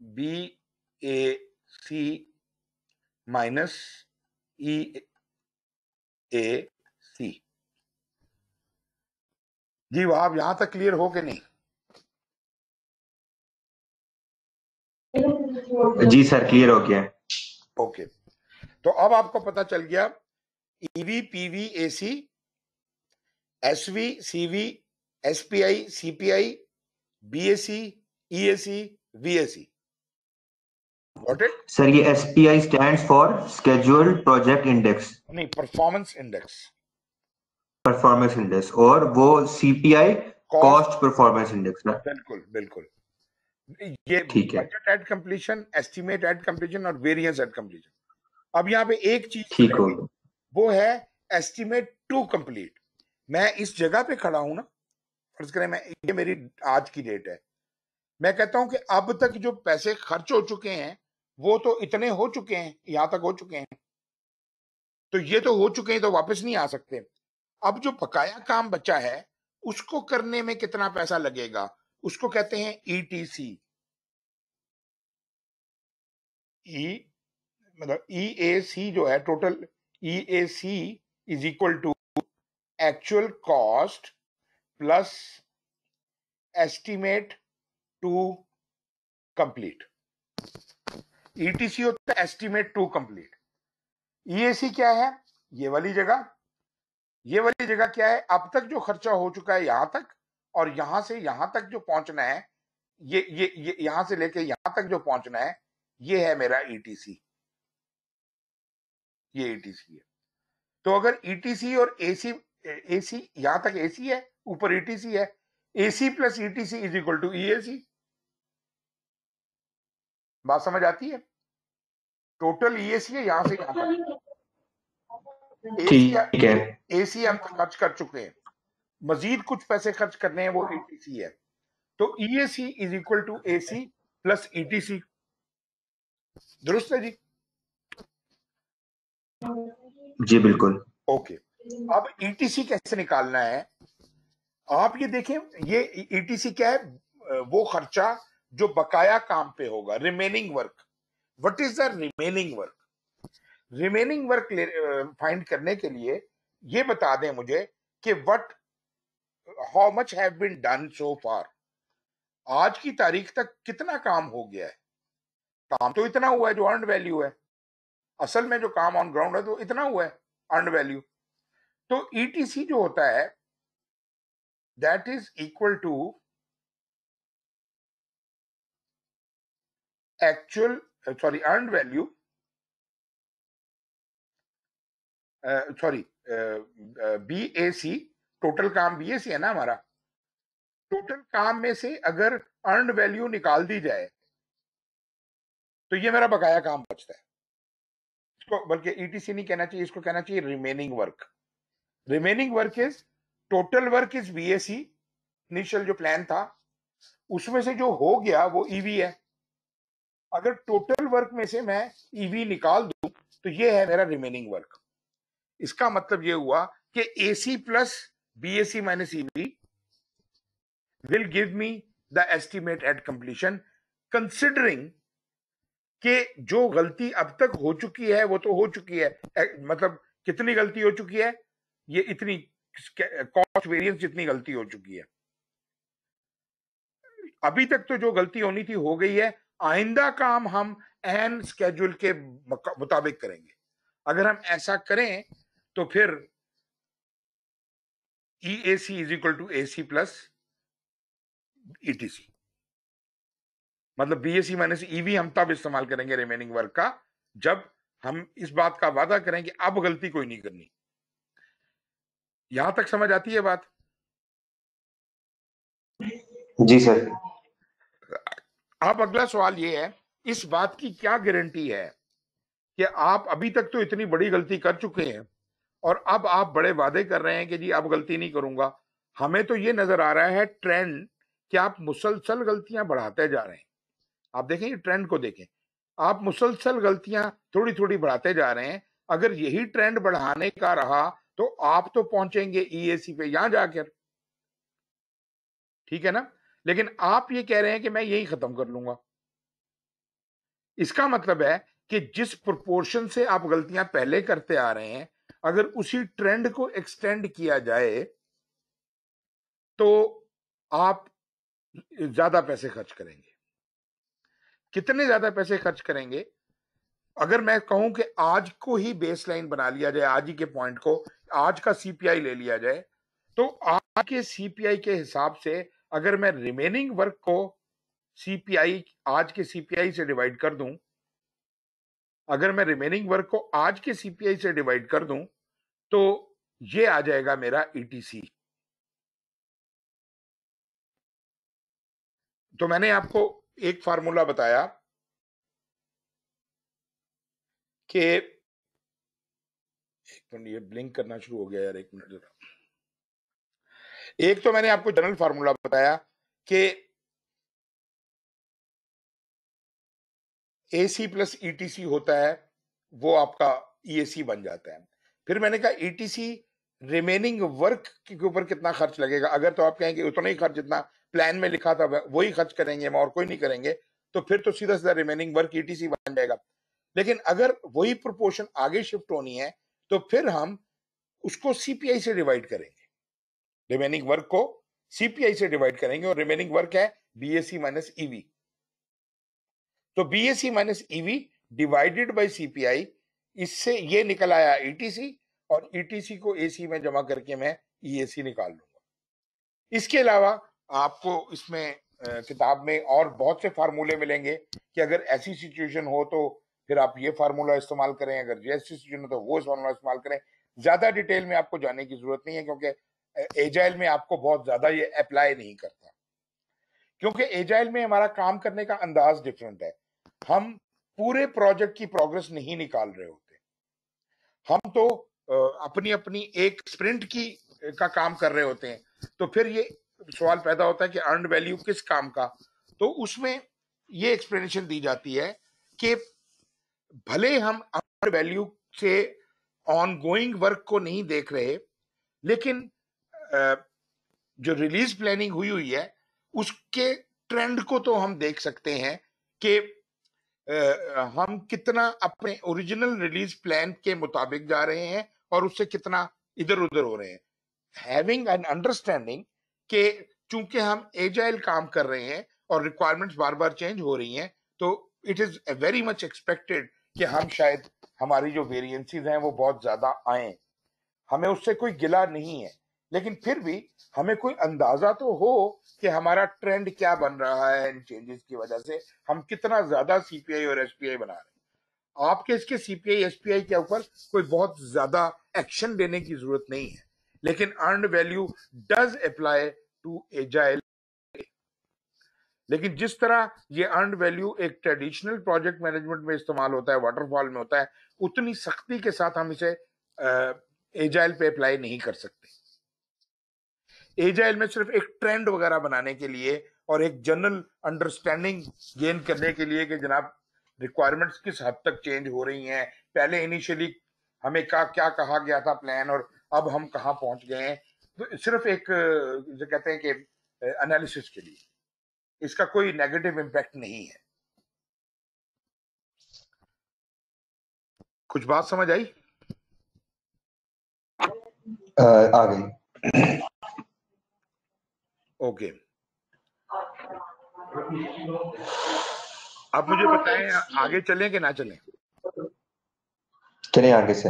BAC minus EAC। जी आप यहां तक क्लियर हो कि नहीं? जी सर, क्लियर हो गया। ओके, तो अब आपको पता चल गया EV, PV, AC, SV, CV, SPI, CPI, BAC, EAC, VAC। Got it? Sir ये SPI stands for scheduled project index, नहीं, परफॉर्मेंस इंडेक्स। परफॉर्मेंस इंडेक्स, और वो CPI cost, cost performance index ना। बिल्कुल बिल्कुल। ये ठीक है, budget at completion, estimate at completion और वेरिएंस एट कंप्लीशन। अब यहाँ पे एक चीज ठीक हो रहेगी, गया। वो है एस्टीमेट टू कंप्लीट। मैं इस जगह पे खड़ा हूं ना, फर्ज करें ये मेरी आज की डेट है, मैं कहता हूं कि अब तक जो पैसे खर्च हो चुके हैं वो तो इतने हो चुके हैं, यहां तक हो चुके हैं, तो ये तो हो चुके हैं, तो वापस नहीं आ सकते। अब जो बकाया काम बचा है उसको करने में कितना पैसा लगेगा, उसको कहते हैं ETC। मतलब EAC जो है, total EAC is equal to actual cost plus estimate to complete. ETC होता है एस्टीमेट टू कंप्लीट। EAC क्या है? ये वाली जगह, ये वाली जगह क्या है? अब तक जो खर्चा हो चुका है यहां तक, और यहां से यहां तक जो पहुंचना है, ये यहां से लेके यहां तक जो पहुंचना है, ये है मेरा ETC। ये ETC है। तो अगर ETC और AC, यहां तक AC है, ऊपर ETC है, AC plus ETC is equal to EAC। बात समझ आती है? टोटल EAC है यहां से यहां तक। ठीक है। AC हम खर्च कर चुके हैं, मजीद कुछ पैसे खर्च करने हैं, वो ETC है। तो EAC is equal to AC plus ETC। दुरुस्त है जी? जी बिल्कुल। ओके, अब ETC कैसे निकालना है? आप ये देखें, ये ETC क्या है? वो खर्चा जो बकाया काम पे होगा, remaining work. What is the remaining work? Remaining work find करने के लिए ये बता दें मुझे कि what, how much have been done so far. आज की तारीख तक कितना काम हो गया है? काम तो इतना हुआ है जो अर्न वैल्यू है, असल में जो काम ऑन ग्राउंड है तो इतना हुआ है अर्न वैल्यू। तो ETC जो होता है that is equal to actual, sorry, earn value, sorry, BAC। Total काम BAC है ना हमारा। टोटल काम में से अगर अर्न वैल्यू निकाल दी जाए तो ये मेरा बकाया काम बचता है। इसको बल्कि ETC नहीं कहना चाहिए, इसको कहना चाहिए remaining work. Remaining work is, total work is BAC, initial जो प्लान था उसमें से जो हो गया वो EV है। अगर टोटल वर्क में से मैं EV निकाल दूं तो ये है मेरा रिमेनिंग वर्क। इसका मतलब ये हुआ कि AC plus BAC minus EV will give me the estimate at completion, considering कि जो गलती अब तक हो चुकी है वो तो हो चुकी है। मतलब कितनी गलती हो चुकी है? ये इतनी, कॉस्ट वेरिएंस जितनी गलती हो चुकी है। अभी तक तो जो गलती होनी थी हो गई है, आइंदा काम हम एन स्केड्यूल के मुताबिक करेंगे। अगर हम ऐसा करें तो फिर EAC is equal to AC plus ETC। मतलब BAC माइनस EV हम तब इस्तेमाल करेंगे रिमेनिंग वर्क का जब हम इस बात का वादा करें कि अब गलती कोई नहीं करनी। यहां तक समझ आती है बात? जी सर। अब अगला सवाल ये है, इस बात की क्या गारंटी है कि आप अभी तक तो इतनी बड़ी गलती कर चुके हैं और अब आप बड़े वादे कर रहे हैं कि जी अब गलती नहीं करूंगा। हमें तो ये नजर आ रहा है ट्रेंड कि आप मुसलसल गलतियां बढ़ाते जा रहे हैं। आप देखें, ये ट्रेंड को देखें, आप मुसलसल गलतियां थोड़ी थोड़ी बढ़ाते जा रहे हैं। अगर यही ट्रेंड बढ़ाने का रहा तो आप तो पहुंचेंगे ईएसी पे यहां जाकर, ठीक है ना। लेकिन आप ये कह रहे हैं कि मैं यही खत्म कर लूंगा। इसका मतलब है कि जिस प्रोपोर्शन से आप गलतियां पहले करते आ रहे हैं, अगर उसी ट्रेंड को एक्सटेंड किया जाए तो आप ज्यादा पैसे खर्च करेंगे। कितने ज्यादा पैसे खर्च करेंगे? अगर मैं कहूं कि आज को ही बेसलाइन बना लिया जाए, आज ही के पॉइंट को, आज का सीपीआई ले लिया जाए, तो आज के सीपीआई के हिसाब से अगर मैं रिमेनिंग वर्क को सीपीआई, आज के सीपीआई से डिवाइड कर दूं, अगर मैं रिमेनिंग वर्क को आज के सीपीआई से डिवाइड कर दूं, तो ये आ जाएगा मेरा ईटीसी। तो मैंने आपको एक फार्मूला बताया कि, एक मिनट, ये ब्लिंक करना शुरू हो गया यार, एक मिनट जरा। एक तो मैंने आपको जनरल फार्मूला बताया कि एसी प्लस ईटीसी होता है, वो आपका ईएसी बन जाता है। फिर मैंने कहा ईटीसी रिमेनिंग वर्क के ऊपर कितना खर्च लगेगा। अगर तो आप कहेंगे उतना ही खर्च जितना प्लान में लिखा था वही खर्च करेंगे हम और कोई नहीं करेंगे, तो फिर तो सीधा सीधा रिमेनिंग वर्क ईटीसी बन जाएगा। लेकिन अगर वही प्रोपोर्शन आगे शिफ्ट होनी है तो फिर हम उसको सीपीआई से डिवाइड करेंगे, रिमेनिंग वर्क को सीपीआई से डिवाइड करेंगे, और रिमेनिंग वर्क है बीएससी माइनस ईवी। तो BSc minus EV divided bye CPI, इससे ये निकल आया ईटीसी, और ईटीसी को एसी में जमा करके मैं ईएसी निकाल लूंगा। इसके अलावा आपको इसमें किताब में और बहुत से फार्मूले मिलेंगे कि अगर ऐसी सिचुएशन हो तो फिर आप ये फार्मूला इस्तेमाल करें, अगर जैसी सिचुएशन हो तो वो फार्मूला इस्तेमाल करें। ज्यादा डिटेल में आपको जाने की जरूरत नहीं है, क्योंकि एजाइल में आपको बहुत ज्यादा ये अप्लाई नहीं करता, क्योंकि एजाइल में हमारा काम करने का अंदाज डिफरेंट है। हम पूरे प्रोजेक्ट की प्रोग्रेस नहीं निकाल रहे होते, हम तो अपनी अपनी एक स्प्रिंट की का काम कर रहे होते हैं। तो फिर ये सवाल पैदा होता है कि अर्नड वैल्यू किस काम का। तो उसमें ये एक्सप्लेनेशन दी जाती है कि भले हम अर्नड वैल्यू से ऑनगोइंग वर्क को नहीं देख रहे, लेकिन जो रिलीज प्लानिंग हुई हुई है उसके ट्रेंड को तो हम देख सकते हैं कि हम कितना अपने ओरिजिनल रिलीज प्लान के मुताबिक जा रहे हैं और उससे कितना इधर उधर हो रहे हैं। हैविंग एन अंडरस्टैंडिंग कि चूंकि हम एजाइल काम कर रहे हैं और रिक्वायरमेंट्स बार बार चेंज हो रही हैं, तो it is very much expected कि हम शायद हमारी जो वेरिएंसीज हैं वो बहुत ज्यादा आए। हमें उससे कोई गिला नहीं है, लेकिन फिर भी हमें कोई अंदाजा तो हो कि हमारा ट्रेंड क्या बन रहा है इन चेंजेस की वजह से, हम कितना ज्यादा सीपीआई और एसपीआई बना रहे हैं। आपके इसके सीपीआई एसपीआई के ऊपर कोई बहुत ज्यादा एक्शन लेने की जरूरत नहीं है, लेकिन earned value does apply to agile. लेकिन जिस तरह ये अर्नड वैल्यू एक ट्रेडिशनल प्रोजेक्ट मैनेजमेंट में इस्तेमाल होता है, वाटरफॉल में होता है, उतनी सख्ती के साथ हम इसे एजाइल पे अप्लाई नहीं कर सकते। एजाइल में सिर्फ एक ट्रेंड वगैरह बनाने के लिए और एक जनरल अंडरस्टैंडिंग गेन करने के लिए कि जनाब रिक्वायरमेंट्स किस हद तक चेंज हो रही हैं, पहले इनिशियली हमें क्या कहा गया था प्लान और अब हम कहाँ पहुंच गए हैं, तो सिर्फ एक जो कहते हैं कि एनालिसिस के लिए, इसका कोई नेगेटिव इम्पैक्ट नहीं है। कुछ बात समझ आई? आ गई। ओके, अब मुझे बताएं आगे चलें कि ना चलें। चलिए आगे से।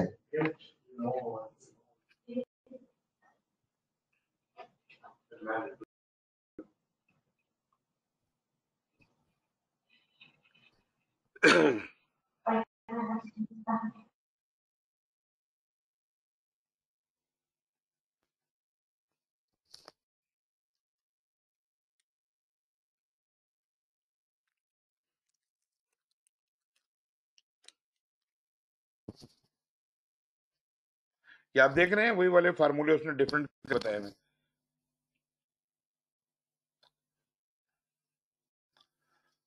क्या आप देख रहे हैं वही वाले फार्मूले उसने डिफरेंट बताए हैं।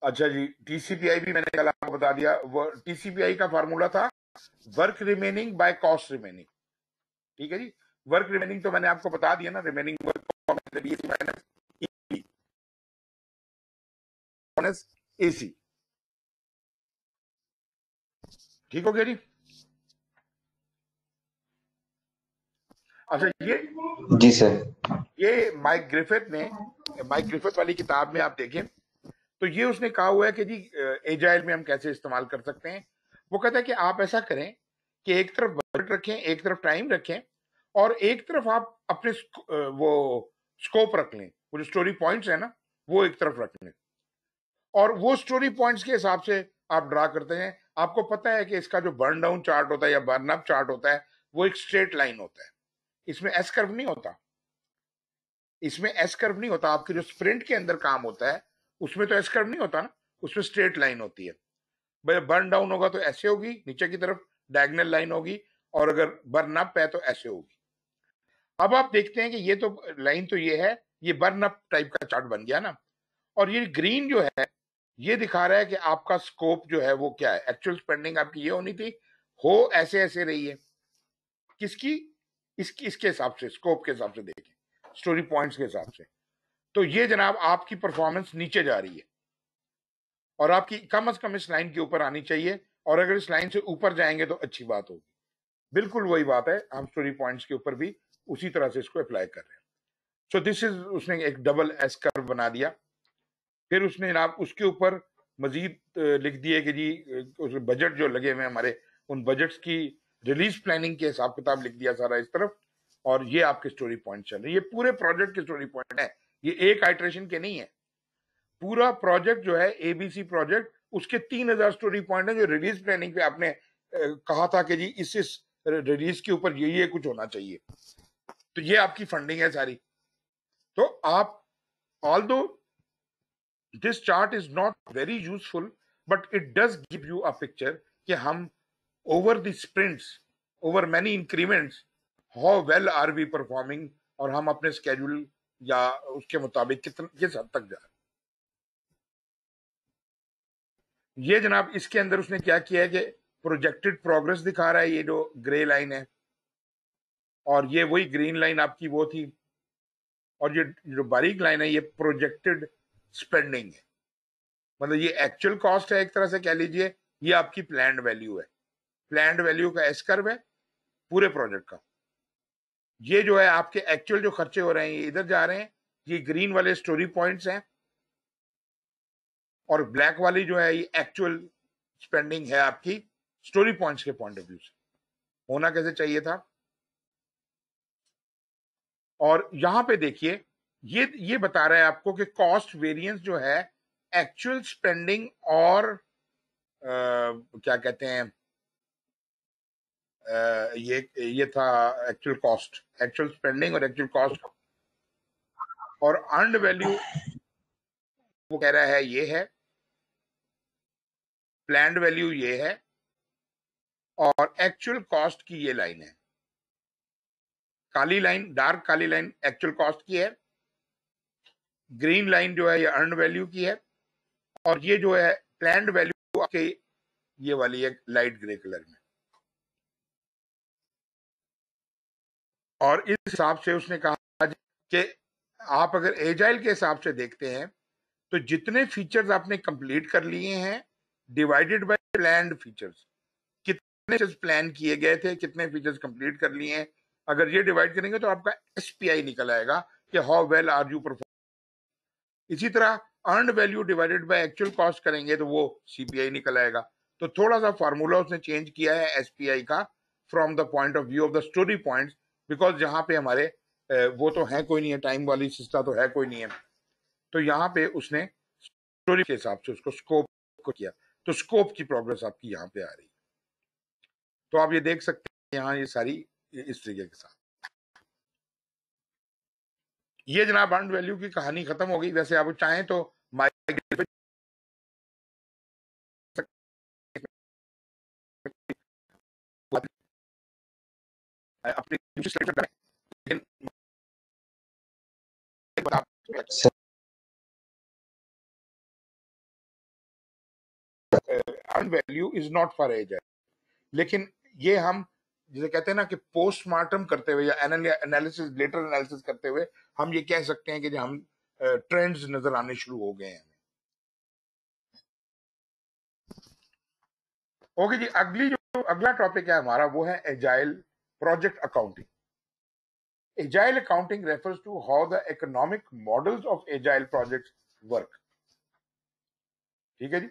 अच्छा जी, टीसीपीआई भी मैंने कल आपको बता दिया। वो टीसीपीआई का फार्मूला था work remaining by cost remaining. ठीक है जी, वर्क रिमेनिंग तो मैंने आपको बता दिया ना, रिमेनिंग वर्क माइनस एसी। ठीक हो गया जी। अच्छा, जी सर। ये माइक ग्रिफिथ वाली किताब में आप देखें तो ये उसने कहा हुआ है कि जी एजाइल में हम कैसे इस्तेमाल कर सकते हैं। वो कहता है कि आप ऐसा करें कि एक तरफ बजट रखें, एक तरफ टाइम रखें, और एक तरफ आप अपने वो स्कोप रख लें, वो जो स्टोरी पॉइंट्स है ना वो एक तरफ रख लें, और वो स्टोरी पॉइंट्स के हिसाब से आप ड्रा करते हैं। आपको पता है कि इसका जो बर्न डाउन चार्ट होता है या बर्न अप चार्ट होता है वो एक स्ट्रेट लाइन होता है, इसमें एस कर्व नहीं होता। इसमें एस कर्व नहीं होता, आपके जो स्प्रिंट के अंदर काम होता है उसमें तो एस कर्व नहीं होता ना, उसमें स्ट्रेट लाइन होती है। भाई बर्न डाउन होगा तो ऐसे होगी, नीचे की तरफ डायगोनल लाइन होगी, और अगर बर्न अप है तो ऐसे होगी। अब आप देखते हैं कि ये तो लाइन तो ये है, ये बर्न अप टाइप का चार्ट बन गया ना, और ये ग्रीन जो है ये दिखा रहा है कि आपका स्कोप जो है वो क्या है। एक्चुअल स्पेंडिंग आपकी ये होनी थी, हो ऐसे ऐसे रही है, किसकी, इसके हिसाब से, स्कोप के हिसाब से देखें, स्टोरी पॉइंट्स के हिसाब से। तो ये जनाब आपकी परफॉर्मेंस नीचे जा रही है, और आपकी कम से कम इस लाइन के ऊपर आनी चाहिए, और अगर इस लाइन से ऊपर जाएंगे तो अच्छी बात होगी। बिल्कुल वही बात है, हम स्टोरी पॉइंट्स के ऊपर भी उसी तरह से इसको अप्लाई कर रहे हैं। सो दिस इज, उसने एक डबल एस कर्व बना दिया। फिर उसने जनाब उसके ऊपर मजीद लिख दिए कि जी उस बजट जो लगे हुए हमारे, उन बजट्स की रिलीज प्लानिंग के हिसाब किताब लिख दिया सारा इस तरफ, और ये आपके स्टोरी पॉइंट चल रहे हैं। ये पूरे प्रोजेक्ट के स्टोरी पॉइंट है, ये एक आइट्रेशन के नहीं है। पूरा प्रोजेक्ट जो है एबीसी प्रोजेक्ट, उसके 3000 स्टोरी पॉइंट है जो रिलीज प्लानिंग पे आपने कहा था कि जी इस रिलीज के ऊपर ये कुछ होना चाहिए। तो ये आपकी फंडिंग है सारी। तो आप, although this chart is not very useful, but it does give you a picture कि हम over the sprints, over many increments, how well are we performing, और हम अपने स्केड्यूल या उसके मुताबिक किस हद तक जा रहे हैं। ये जनाब इसके अंदर उसने क्या किया है कि प्रोजेक्टेड प्रोग्रेस दिखा रहा है, ये जो ग्रे लाइन है, और ये वही ग्रीन लाइन आपकी वो थी, और ये जो बारीक लाइन है ये प्रोजेक्टेड स्पेंडिंग है। मतलब ये एक्चुअल कॉस्ट है, एक तरह से कह लीजिए, ये आपकी प्लान्ड वैल्यू है। प्लान्ड वैल्यू का एस कर्व है पूरे प्रोजेक्ट का। ये जो है आपके एक्चुअल जो खर्चे हो रहे हैं ये इधर जा रहे हैं, ये ग्रीन वाले स्टोरी पॉइंट्स हैं, और ब्लैक वाली जो है ये एक्चुअल स्पेंडिंग है आपकी स्टोरी पॉइंट्स के पॉइंट ऑफ व्यू से। होना कैसे चाहिए था। और यहां पे देखिए ये बता रहा है आपको कि कॉस्ट वेरिएंस जो है एक्चुअल स्पेंडिंग और क्या कहते हैं, ये था एक्चुअल कॉस्ट, एक्चुअल स्पेंडिंग और एक्चुअल कॉस्ट, और अर्नड वैल्यू वो कह रहा है ये है, प्लान्ड वैल्यू ये है, और एक्चुअल कॉस्ट की ये लाइन है, काली लाइन, डार्क काली लाइन एक्चुअल कॉस्ट की है, ग्रीन लाइन जो है ये अर्नड वैल्यू की है, और ये जो है प्लान्ड वैल्यू आपके ये वाली है लाइट ग्रे कलर में। और इस हिसाब से उसने कहा कि आप अगर एजाइल के हिसाब से देखते हैं तो जितने फीचर्स आपने कंप्लीट कर लिए हैं डिवाइडेड बाय प्लान्ड फीचर्स, कितने फीचर्स प्लान किए गए थे, कितने फीचर्स कंप्लीट कर लिए हैं, अगर ये डिवाइड करेंगे तो आपका एसपीआई निकल आएगा कि how well are you perform. इसी तरह earned value divided by actual cost करेंगे तो वो सीपीआई निकल आएगा। तो थोड़ा सा फार्मूला उसने चेंज किया है एसपीआई का from the point of view of the story points, because जहां पे हमारे वो तो है कोई नहीं है, टाइम वाली सिस्टम तो है कोई नहीं है, तो यहाँ पे उसने स्टोरी के हिसाब से उसको स्कोप को किया। तो स्कोप की प्रोग्रेस आपकी यहाँ पे आ रही है। तो आप ये देख सकते हैं यहाँ ये सारी इस तरीके के साथ। ये जनाब अर्नड वैल्यू की कहानी खत्म हो गई। वैसे आप चाहें तो माइग्रेट अपनी sir earn value is not for agile. लेकिन ये हम जिसे कहते हैं ना कि पोस्टमार्टम करते हुए या एनालिसिस लेटर एनालिसिस करते हुए हम ये कह सकते हैं कि हम ट्रेंड्स नजर आने शुरू हो गए हैं। ओके जी, अगला टॉपिक है हमारा वो है agile project accounting. Agile accounting refers to how the economic models of agile projects work. ठीक है जी।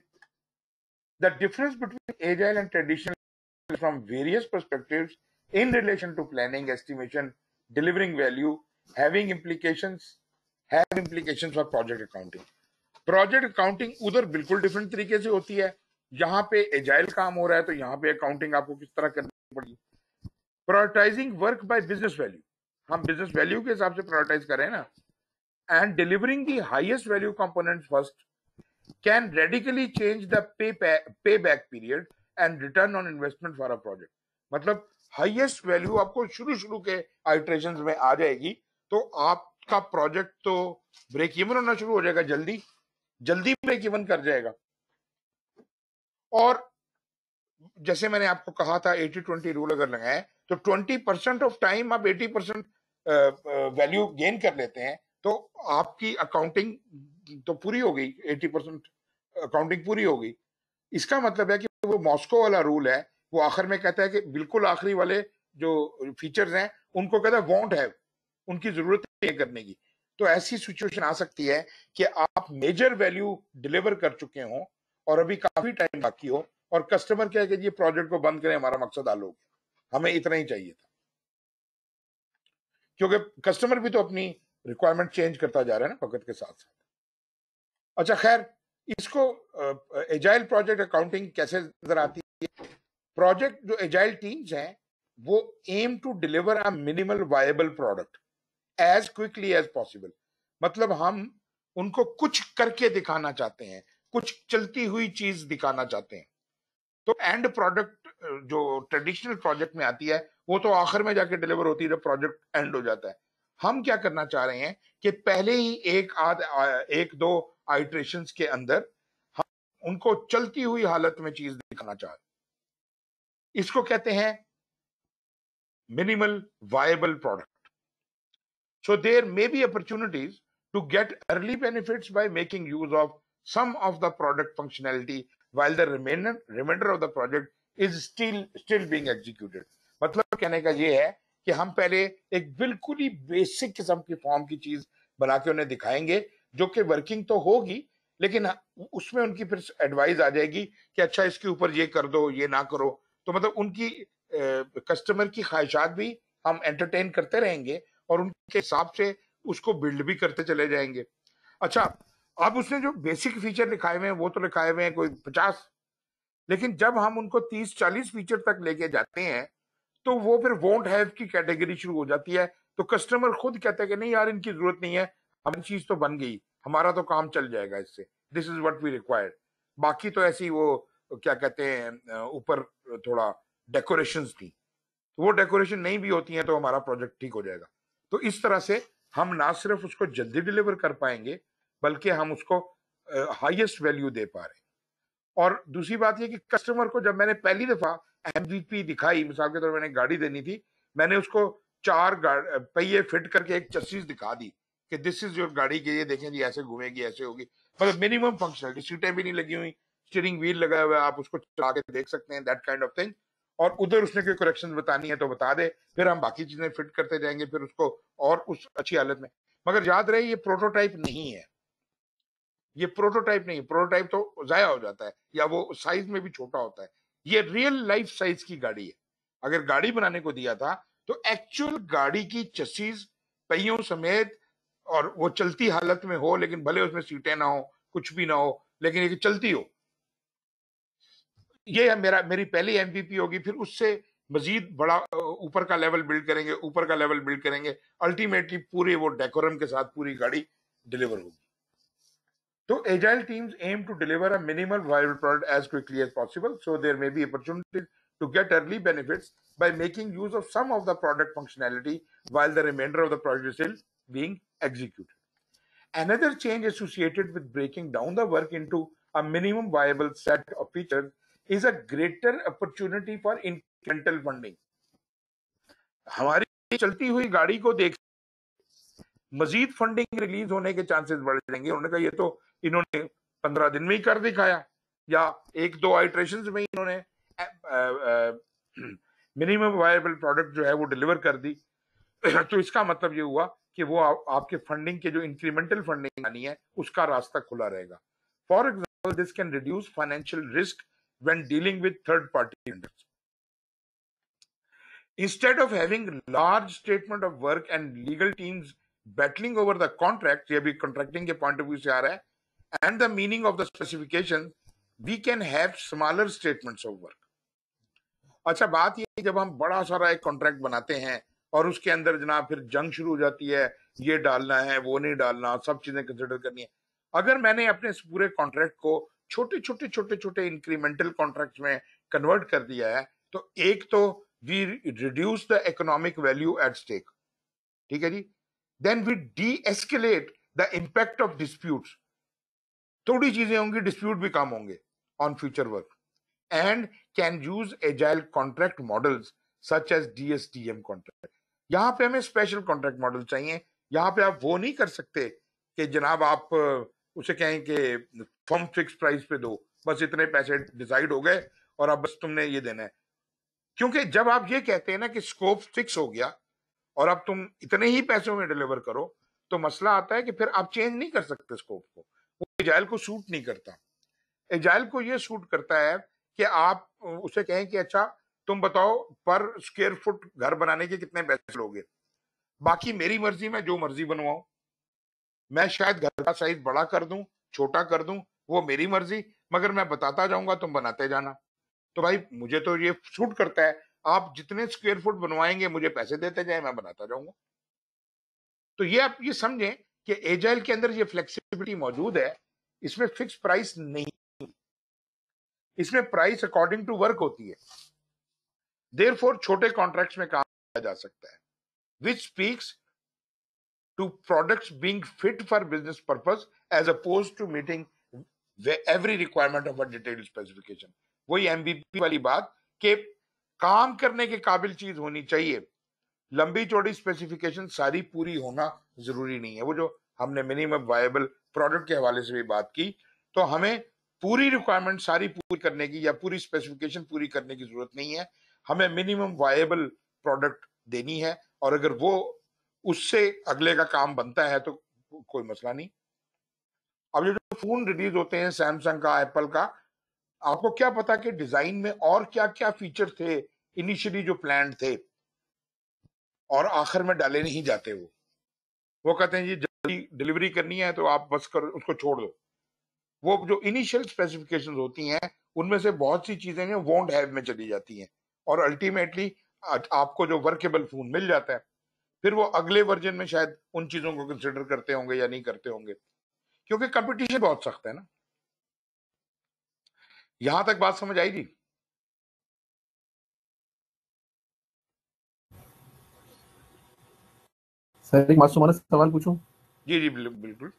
The difference between agile and traditional is from various perspectives in relation to planning, estimation, delivering value, having implications for project accounting. Project accounting उधर बिल्कुल different तरीके से होती है, यहाँ पे एजाइल काम हो रहा है तो यहाँ पे अकाउंटिंग आपको किस तरह करनी पड़ेगी। Prioritising work by business value, हम बिजनेस वैल्यू के हिसाब से प्रायोरिटाइज कर रहे हैं ना, and delivering the highest value components first can radically change the payback period and return on investment for a project. मतलब हाईएस्ट वैल्यू आपको शुरू के आइटरेशंस में आ जाएगी तो आपका प्रोजेक्ट तो ब्रेक इवन होना शुरू हो जाएगा, जल्दी ब्रेक इवन कर जाएगा। और जैसे मैंने आपको कहा था 80-20 रूल अगर लगाए तो 20% ऑफ टाइम आप 80% वैल्यू गेन कर लेते हैं तो आपकी अकाउंटिंग तो पूरी हो गई, 80% अकाउंटिंग पूरी हो गई। इसका मतलब है कि वो मॉस्को वाला रूल है, वो आखिर में कहता है कि बिल्कुल आखिरी वाले जो फीचर्स हैं उनको कहता है वॉन्ट हैव, उनकी जरूरत नहीं करने की। तो ऐसी सिचुएशन आ सकती है कि आप मेजर वैल्यू डिलीवर कर चुके हो और अभी काफी टाइम बाकी हो और कस्टमर क्या है कि ये प्रोजेक्ट को बंद करें, हमारा मकसद हल हो गया, हमें इतना ही चाहिए था। क्योंकि कस्टमर भी तो अपनी रिक्वायरमेंट चेंज करता जा रहा है ना वक्त के साथ साथ। अच्छा खैर, इसको एजाइल प्रोजेक्ट अकाउंटिंग कैसे नजर आती है? प्रोजेक्ट जो एजाइल टीम्स हैं वो aim to deliver a minimal viable product as quickly as possible. मतलब हम उनको कुछ करके दिखाना चाहते हैं, कुछ चलती हुई चीज दिखाना चाहते हैं। तो एंड प्रोडक्ट जो ट्रेडिशनल प्रोजेक्ट में आती है वो तो आखिर में जाके डिलीवर होती है जब प्रोजेक्ट एंड हो जाता है। हम क्या करना चाह रहे हैं कि पहले ही एक दो आइटरेशंस के अंदर हम उनको चलती हुई हालत में चीज दिखाना चाह रहे हैं। इसको कहते हैं minimal viable product. So there may be opportunities to get early benefits by making use of some of the product functionality while the remainder of the project is still being executed. मतलब कहने का ये है कि हम पहले एक बिल्कुल ही बेसिक किस्म की फॉर्म की चीज बना के उन्हें दिखाएंगे जो कि वर्किंग तो होगी, लेकिन उसमें उनकी फिर एडवाइस आ जाएगी कि अच्छा इसके ऊपर ये कर दो, ये ना करो। तो मतलब उनकी कस्टमर की ख्वाहिशात भी हम एंटरटेन करते रहेंगे और उनके हिसाब से उसको बिल्ड भी करते चले जाएंगे। अच्छा, अब उसने जो बेसिक फीचर लिखाए हुए हैं वो तो लिखाए हुए हैं कोई 50, लेकिन जब हम उनको 30-40 फीचर तक लेके जाते हैं तो वो फिर वोंट हैव की कैटेगरी शुरू हो जाती है। तो कस्टमर खुद कहता है कि नहीं यार इनकी जरूरत नहीं है, हमारी चीज तो बन गई, हमारा तो काम चल जाएगा इससे, this is what we required. बाकी तो ऐसी वो क्या कहते हैं ऊपर थोड़ा डेकोरेशंस थी, तो वो डेकोरेशन नहीं भी होती है तो हमारा प्रोजेक्ट ठीक हो जाएगा। तो इस तरह से हम ना सिर्फ उसको जल्दी डिलीवर कर पाएंगे बल्कि हम उसको हाईएस्ट वैल्यू दे पा रहे हैं। और दूसरी बात ये कि कस्टमर को जब मैंने पहली दफा एमवीपी दिखाई, मिसाल के तौर पर मैंने गाड़ी देनी थी, मैंने उसको 4 पहिए फिट करके एक चस्सीज दिखा दी कि दिस इज योर गाड़ी के, ये देखें जी ऐसे घूमेगी, ऐसे होगी, मतलब मिनिमम फंक्शनलिटी, सीटें भी नहीं लगी हुई, स्टीयरिंग व्हील लगा हुआ है, आप उसको चला के देख सकते हैं, दैट काइंड ऑफ थिंग। और उधर उसने कोई करेक्शन बतानी है तो बता दे, फिर हम बाकी चीजें फिट करते जाएंगे फिर उसको और उस अच्छी हालत में। मगर याद रहे ये प्रोटोटाइप नहीं है, ये प्रोटोटाइप नहीं, प्रोटोटाइप तो जाया हो जाता है या वो साइज में भी छोटा होता है। ये रियल लाइफ साइज की गाड़ी है। अगर गाड़ी बनाने को दिया था तो एक्चुअल गाड़ी की चसीज पहियों समेत और वो चलती हालत में हो, लेकिन भले उसमें सीटें ना हो, कुछ भी ना हो, लेकिन ये चलती हो। ये मेरी पहली एमवीपी होगी, फिर उससे मजीद बड़ा ऊपर का लेवल बिल्ड करेंगे, ऊपर का लेवल बिल्ड करेंगे, अल्टीमेटली पूरे वो डेकोरम के साथ पूरी गाड़ी डिलीवर होगी। So agile teams aim to deliver a minimal viable product as quickly as possible. So there may be opportunities to get early benefits by making use of some of the product functionality while the remainder of the project is still being executed. Another change associated with breaking down the work into a minimum viable set of features is a greater opportunity for incremental funding. हमारी चलती हुई गाड़ी को देख मजीद funding release होने के chances बढ़ जाएंगे। उन्होंने कहा ये तो इन्होंने 15 दिन में ही कर दिखाया या 1-2 आइटरेशंस में इन्होंने मिनिमम वायबल प्रोडक्ट जो है वो डिलीवर कर दी। तो इसका मतलब ये हुआ कि वो आपके फंडिंग के जो इंक्रीमेंटल फंडिंग आनी है उसका रास्ता खुला रहेगा। For example, this can reduce financial risk when dealing with third party vendors. Instead of having large statement of work and legal teams battling over the contract, ये भी contracting के point of view से आ रहा है, and the meaning of the specification, we can have smaller statements of work. अच्छा, बात ये जब हम बड़ा सारा एक कॉन्ट्रैक्ट बनाते हैं और उसके अंदर जनाब फिर जंग शुरू हो जाती है, ये डालना है वो नहीं डालना, सब चीजें कंसिडर करनी है। अगर मैंने अपने इस पूरे कॉन्ट्रैक्ट को छोटे छोटे इंक्रीमेंटल कॉन्ट्रैक्ट में कन्वर्ट कर दिया है, तो एक तो we reduce the economic value at stake, ठीक है जी। Then we de-escalate the impact of disputes, थोड़ी चीजें होंगी, डिस्प्यूट भी कम होंगे on future work, and can use agile contract models such as DSDM contract। यहाँ पे हमें स्पेशल कॉन्ट्रैक्ट मॉडल चाहिए। यहाँ पे आप वो नहीं कर सकते कि जनाब आप उसे कहें कि फर्म फिक्स प्राइस पे दो, बस इतने पैसे डिसाइड हो गए और अब बस तुमने ये देना है। क्योंकि जब आप ये कहते हैं ना कि स्कोप फिक्स हो गया और अब तुम इतने ही पैसों में डिलीवर करो, तो मसला आता है कि फिर आप चेंज नहीं कर सकते स्कोप को। वो एजाइल को सूट नहीं करता। एजाइल को ये सूट करता है कि आप उसे कहें कि अच्छा तुम बताओ पर स्क्वायर फुट घर बनाने के कितने पैसे लोगे, बाकी मेरी मर्जी, मैं जो मर्जी बनवाऊं। मैं शायद घर का साइज बड़ा कर दूं, छोटा कर दूं, वो मेरी मर्जी, मगर मैं बताता जाऊंगा, तुम बनाते जाना। तो भाई मुझे तो ये सूट करता है, आप जितने स्क्वायर फुट बनवाएंगे मुझे पैसे देते जाए, मैं बनाता जाऊंगा। तो ये आप ये समझें कि एजाइल के अंदर ये फ्लेक्सिबिलिटी मौजूद है। इसमें फिक्स प्राइस नहीं, इसमें प्राइस अकॉर्डिंग टू वर्क होती है। देयरफॉर छोटे कॉन्ट्रैक्ट्स में काम किया जा सकता है, which speaks to products being fit for business purpose as opposed to meeting every requirement of a detailed specification. वही एमबीपी वाली बात कि काम करने के काबिल चीज होनी चाहिए। लंबी चौड़ी स्पेसिफिकेशन सारी पूरी होना जरूरी नहीं है। वो जो हमने मिनिमम वायबल प्रोडक्ट के हवाले से भी बात की, तो हमें पूरी रिक्वायरमेंट सारी पूरी करने की या पूरी स्पेसिफिकेशन पूरी करने की जरूरत नहीं है। हमें मिनिमम वायबल प्रोडक्ट देनी है, और अगर वो उससे अगले का काम बनता है तो कोई मसला नहीं। अब ये जो फोन रिलीज होते हैं सैमसंग का, एप्पल का, आपको क्या पता कि डिजाइन में और क्या क्या फीचर थे इनिशियली जो प्लान थे और आखिर में डाले नहीं जाते। वो कहते हैं जी जल्दी डिलीवरी करनी है तो आप बस कर उसको छोड़ दो। वो जो इनिशियल स्पेसिफिकेशंस होती हैं उनमें से बहुत सी चीजें ना वोंट हैव में चली जाती हैं, और अल्टीमेटली आपको जो वर्केबल फोन मिल जाता है, फिर वो अगले वर्जन में शायद उन चीजों को कंसिडर करते होंगे या नहीं करते होंगे, क्योंकि कंपटीशन बहुत सख्त है ना। यहां तक बात समझ आई जी? सर एक मासूमाना सवाल पूछूं? जी जी बिल्कुल।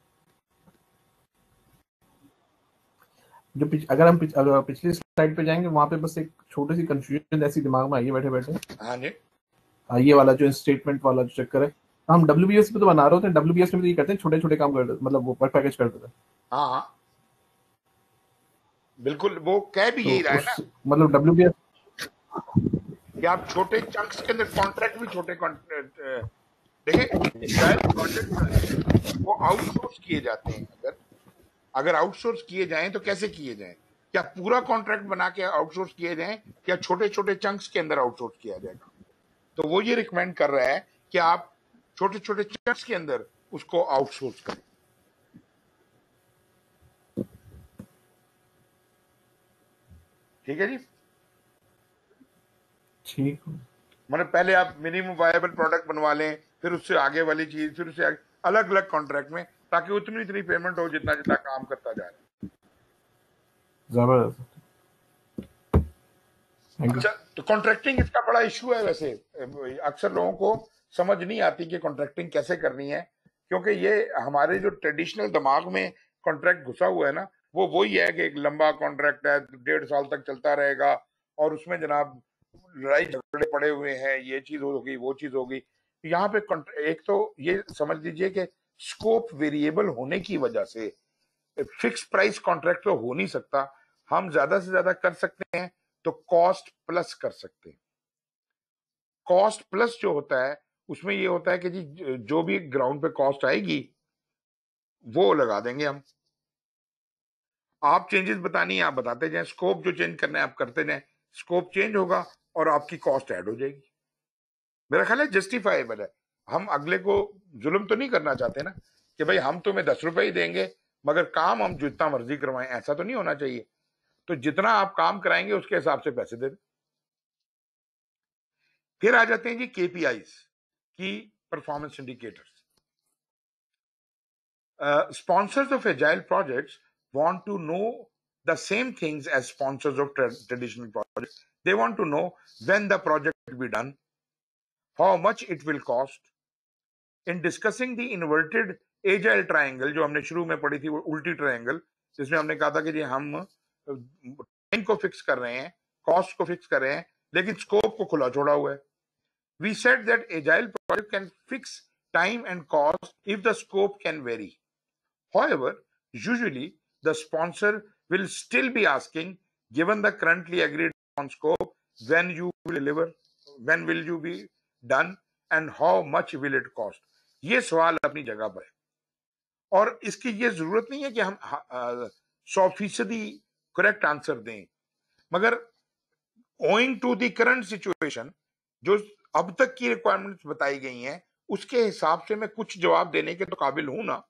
जो अगर हम अगर पिछली स्लाइड पे जाएंगे, वहां पे बस एक छोटी सी कंफ्यूजन ऐसी दिमाग में आई है बैठे बैठे। हाँ जी, ये वाला जो स्टेटमेंट वाला जो चक्कर है, हम WBS पे तो बना रहे होते हैं, WBS में भी ये करते हैं, छोटे छोटे काम कर, मतलब वो वर्क पैकेज कर देते हैं। हाँ हाँ बिल्कुल, वो कह भी यही रहा है ना, मतलब WBS कि आप छोटे चंक्स के अंदर कॉन्ट्रैक्ट भी छोटे देखिए प्रोजेक्ट वो आउटसोर्स किए जाते हैं। अगर आउटसोर्स किए जाएं तो कैसे किए जाएं? क्या पूरा कॉन्ट्रैक्ट बना के आउटसोर्स किए जाएं, या छोटे छोटे चंक्स के अंदर आउटसोर्स किया जाएगा? तो वो ये रिकमेंड कर रहा है कि आप छोटे छोटे चंक्स के अंदर उसको आउटसोर्स करें। ठीक है जी, ठीक। मतलब पहले आप मिनिमम वायबल प्रोडक्ट बनवा लें, फिर उससे आगे वाली चीज, फिर उससे अलग अलग कॉन्ट्रैक्ट में, ताकि उतनी पेमेंट हो जितना जितना काम करता जा रहा है। जबरदस्त। अच्छा, तो कॉन्ट्रैक्टिंग इसका बड़ा इशू है। वैसे अक्सर लोगों को समझ नहीं आती कि कॉन्ट्रैक्टिंग कैसे करनी है, क्योंकि ये हमारे जो ट्रेडिशनल दिमाग में कॉन्ट्रैक्ट घुसा हुआ है ना, वो वही है कि एक लंबा कॉन्ट्रैक्ट है, 1.5 साल तक चलता रहेगा और उसमें जनाब लड़ाई झगड़े पड़े हुए हैं, ये चीज होगी वो चीज होगी। यहाँ पे एक तो ये समझ लीजिए कि स्कोप वेरिएबल होने की वजह से फिक्स प्राइस कॉन्ट्रैक्ट तो हो नहीं सकता। हम ज्यादा से ज्यादा कर सकते हैं तो कॉस्ट प्लस कर सकते हैं। कॉस्ट प्लस जो होता है उसमें ये होता है कि जी जो भी ग्राउंड पे कॉस्ट आएगी वो लगा देंगे हम। आप चेंजेस बतानी है आप बताते जाए, स्कोप जो चेंज करना है आप करते जाए, स्कोप चेंज होगा और आपकी कॉस्ट ऐड हो जाएगी। मेरा ख्याल है जस्टिफाइबल है। हम अगले को जुल्म तो नहीं करना चाहते ना कि भाई हम तुम्हें 10 रुपए ही देंगे मगर काम हम जितना मर्जी करवाएं, ऐसा तो नहीं होना चाहिए। तो जितना आप काम कराएंगे उसके हिसाब से पैसे दे दें। फिर आ जाते हैं जी केपीआईज की performance indicators. Sponsors of agile projects want to know the same things as sponsors of traditional projects. They want to know when the project will be done, how much it will cost. In discussing the inverted agile triangle, जो हमने शुरू में पढ़ी थी वो उल्टी triangle, जिसमें हमने कहा था कि जी हम टाइम को फिक्स कर रहे हैं, कॉस्ट को फिक्स कर रहे हैं, लेकिन स्कोप को खुला छोड़ा हुआ है। We said that agile project can fix time and cost if the scope can vary. However, usually the sponsor will still be asking, given the currently agreed on scope, when you will deliver, when will you be done, and how much will it cost? ये सवाल अपनी जगह पर है और इसकी ये जरूरत नहीं है कि हम 100% करेक्ट आंसर दें, मगर owing to the current situation, जो अब तक की रिक्वायरमेंट्स बताई गई हैं उसके हिसाब से मैं कुछ जवाब देने के तो काबिल हूं ना।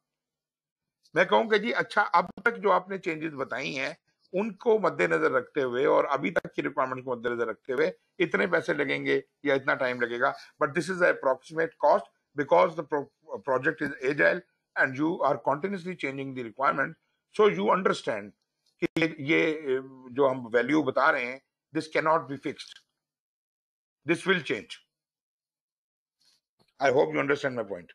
मैं कहूंगा जी अच्छा अब तक जो आपने चेंजेस बताई हैं उनको मद्देनजर रखते हुए और अभी तक की रिक्वायरमेंट को मद्देनजर रखते हुए इतने पैसे लगेंगे या इतना टाइम लगेगा, but this is approximate cost because the project is agile and you are continuously changing the requirement, so you understand कि ये जो हम वैल्यू बता रहे हैं this can not be fixed, this will change. I hope you understand my point.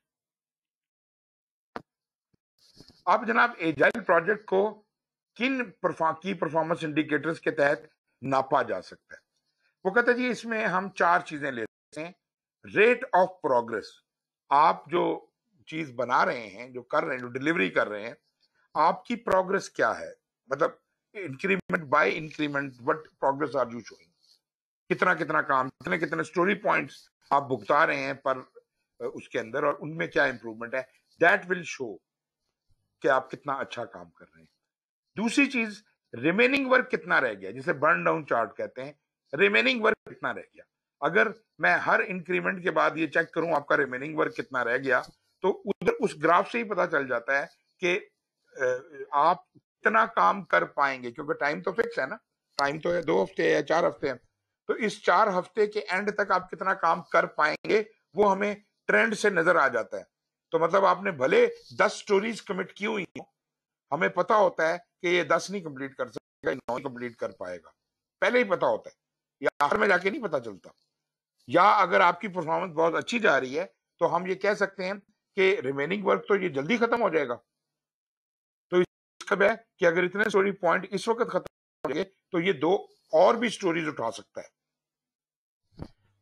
अब जनाब agile project को किन की परफॉर्मेंस इंडिकेटर्स के तहत नापा जा सकता है? वो कहता है जी इसमें हम 4 चीजें लेते हैं। रेट ऑफ प्रोग्रेस, आप जो चीज बना रहे हैं, जो कर रहे हैं, जो डिलीवरी कर रहे हैं, आपकी प्रोग्रेस क्या है, मतलब increment by increment what progress are you showing, कितना कितना काम, कितने कितने स्टोरी पॉइंट्स आप भुगता रहे हैं पर उसके अंदर और उनमें क्या इंप्रूवमेंट है, दैट विल शो कि आप कितना अच्छा काम कर रहे हैं। दूसरी चीज रिमेनिंग वर्क कितना रह गया, जिसे बर्न डाउन चार्ट कहते हैं, रिमेनिंग वर्क कितना रह गया। अगर मैं हर इंक्रीमेंट के बाद ये चेक करूं आपका रिमेनिंग वर्क कितना रह गया तो उधर उस ग्राफ से ही पता चल जाता है कि आप कितना काम कर पाएंगे, क्योंकि टाइम तो फिक्स है ना, टाइम तो है 2 हफ्ते या 4 हफ्ते हैं, तो इस 4 हफ्ते के एंड तक आप कितना काम कर पाएंगे वो हमें ट्रेंड से नजर आ जाता है। तो मतलब आपने भले 10 स्टोरीज कमिट की हुई हो, हमें पता होता है कि ये 10 नहीं कंप्लीट कर सकेगा, 9 कंप्लीट कर पाएगा, पहले ही पता होता है, या आखिर में जाके नहीं पता चलता। या अगर आपकी परफॉर्मेंस बहुत अच्छी जा रही है तो हम ये कह सकते हैं कि रिमेनिंग वर्क तो ये जल्दी खत्म हो जाएगा। तो इसका है कि अगर इतने स्टोरी पॉइंट इस वक्त खत्म हो जाएंगे तो ये 2 और भी स्टोरीज उठा सकता है।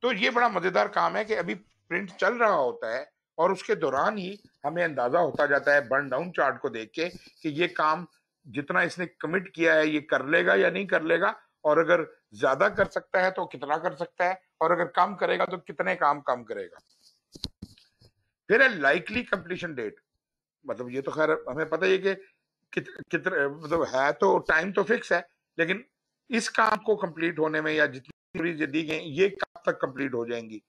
तो ये बड़ा मजेदार काम है कि अभी प्रिंट चल रहा होता है और उसके दौरान ही हमें अंदाजा होता जाता है बर्न डाउन चार्ट को देख के कि ये काम जितना इसने कमिट किया है ये कर लेगा या नहीं कर लेगा, और अगर ज्यादा कर सकता है तो कितना कर सकता है, और अगर कम करेगा तो कितने काम कम करेगा। फिर है लाइकली कंप्लीशन डेट, मतलब ये तो खैर हमें पता ही है कि कितने मतलब है तो टाइम तो फिक्स है, लेकिन इस काम को कंप्लीट होने में या जितनी दी गई ये कब तक कंप्लीट हो जाएंगी,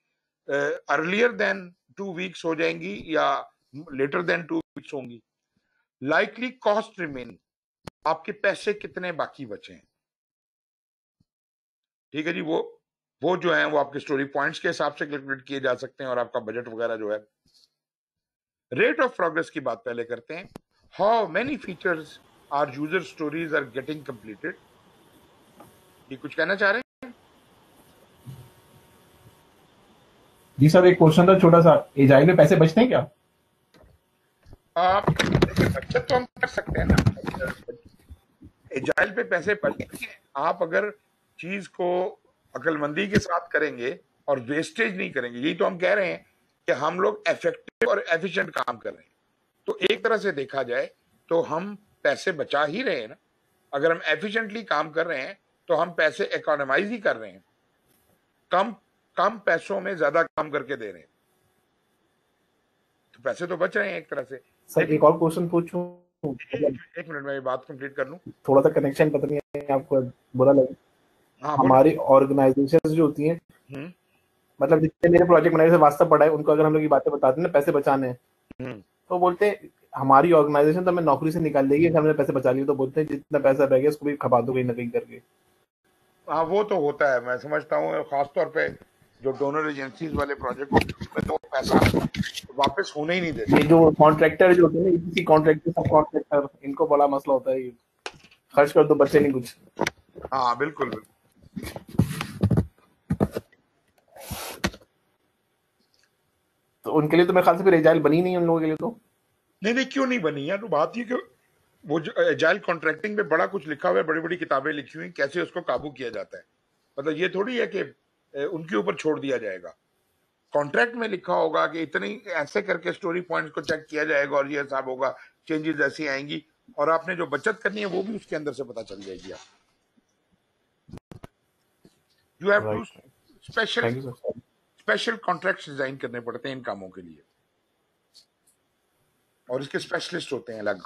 अर्लियर देन 2 वीक्स हो जाएंगी या लेटर देन 2 वीक्स होंगी। लाइकली कॉस्ट रिमेनिंग, आपके पैसे कितने बाकी बचे हैं, ठीक है जी, वो जो है वो आपके स्टोरी पॉइंट्स के हिसाब से कैलकुलेट किए जा सकते हैं और आपका बजट वगैरह जो है। रेट ऑफ प्रोग्रेस की बात पहले करते हैं। How many features are user stories are getting completed, ये कुछ कहना चाह रहे हैं? जी सर एक क्वेश्चन था छोटा सा, एजाइल में पैसे बचते हैं क्या? बचत तो हम कर सकते हैं ना, एजाइल पे पैसे बच, आप अगर चीज को अकलमंदी के साथ करेंगे और वेस्टेज नहीं करेंगे, यही तो हम कह रहे हैं कि हम लोग इफेक्टिव और एफिशिएंट काम कर रहे हैं। तो एक तरह से देखा जाए तो हम पैसे बचा ही रहे हैं ना। अगर हम एफिशिएंटली काम कर रहे हैं तो हम पैसे इकोनॉमाइज ही कर रहे हैं, कम कम पैसों में ज्यादा काम करके दे रहे हैं, तो पैसे तो बच रहे हैं एक तरह से। सर लेकिन एक और क्वेश्चन पूछूं, मतलब एक मिनट में ये बात कंप्लीट कर लूं। थोड़ा सा कनेक्शन पता नहीं है आपको बुरा लगे, हाँ बोलो। हमारी ऑर्गेनाइजेशन जो होती हैं, हम्म मतलब जितने मेरे प्रोजेक्ट मैनेजर से वास्ता पड़ा है उनको अगर हम लोग ये बातें बताते हैं ना पैसे बचाने हैं, हम्म तो बोलते हैं हमारी ऑर्गेनाइजेशन तो हमें नौकरी से निकाल देगी अगर हमने पैसे बचा लिए, तो बोलते हैं जितना पैसा रह गया उसको भी खपा दो कहीं ना कहीं करके। हाँ वो तो होता है, मैं समझता हूँ, खासतौर पे जो डोनर एजेंसीज वाले प्रोजेक्ट होते हैं उसमें तो पैसा वापस होने ही नहीं देते। ये जो कॉन्ट्रैक्टर जो होते हैं ना, ईपीसी कॉन्ट्रैक्टर, सब कॉन्ट्रैक्टर, इनको बड़ा मसला होता है, ये खर्च कर दो बचे नहीं कुछ। हाँ बिल्कुल बिल्कुल। तो उनके लिए तो मेरे ख्याल से फिर एजाइल बनी नहीं है उन लोगों के लिए तो। नहीं नहीं, क्यों नहीं बनी है? तो बात ये कि वो जो एजाइल कॉन्ट्रैक्टिंग में बड़ा कुछ लिखा हुआ है, बड़ी बड़ी किताबें लिखी हुई, कैसे उसको काबू किया जाता है। मतलब ये थोड़ी है कि उनके ऊपर छोड़ दिया जाएगा। कॉन्ट्रैक्ट में लिखा होगा कि इतनी ऐसे करके स्टोरी पॉइंट्स को चेक किया जाएगा और ये हिसाब होगा, चेंजेस ऐसी आएंगी और आपने जो बचत करनी है वो भी उसके अंदर से पता चल जाएगी। आप you have to write, special thank you sir. Special contract design करने पड़ते हैं इन कामों के लिए, और इसके स्पेशलिस्ट होते हैं अलग।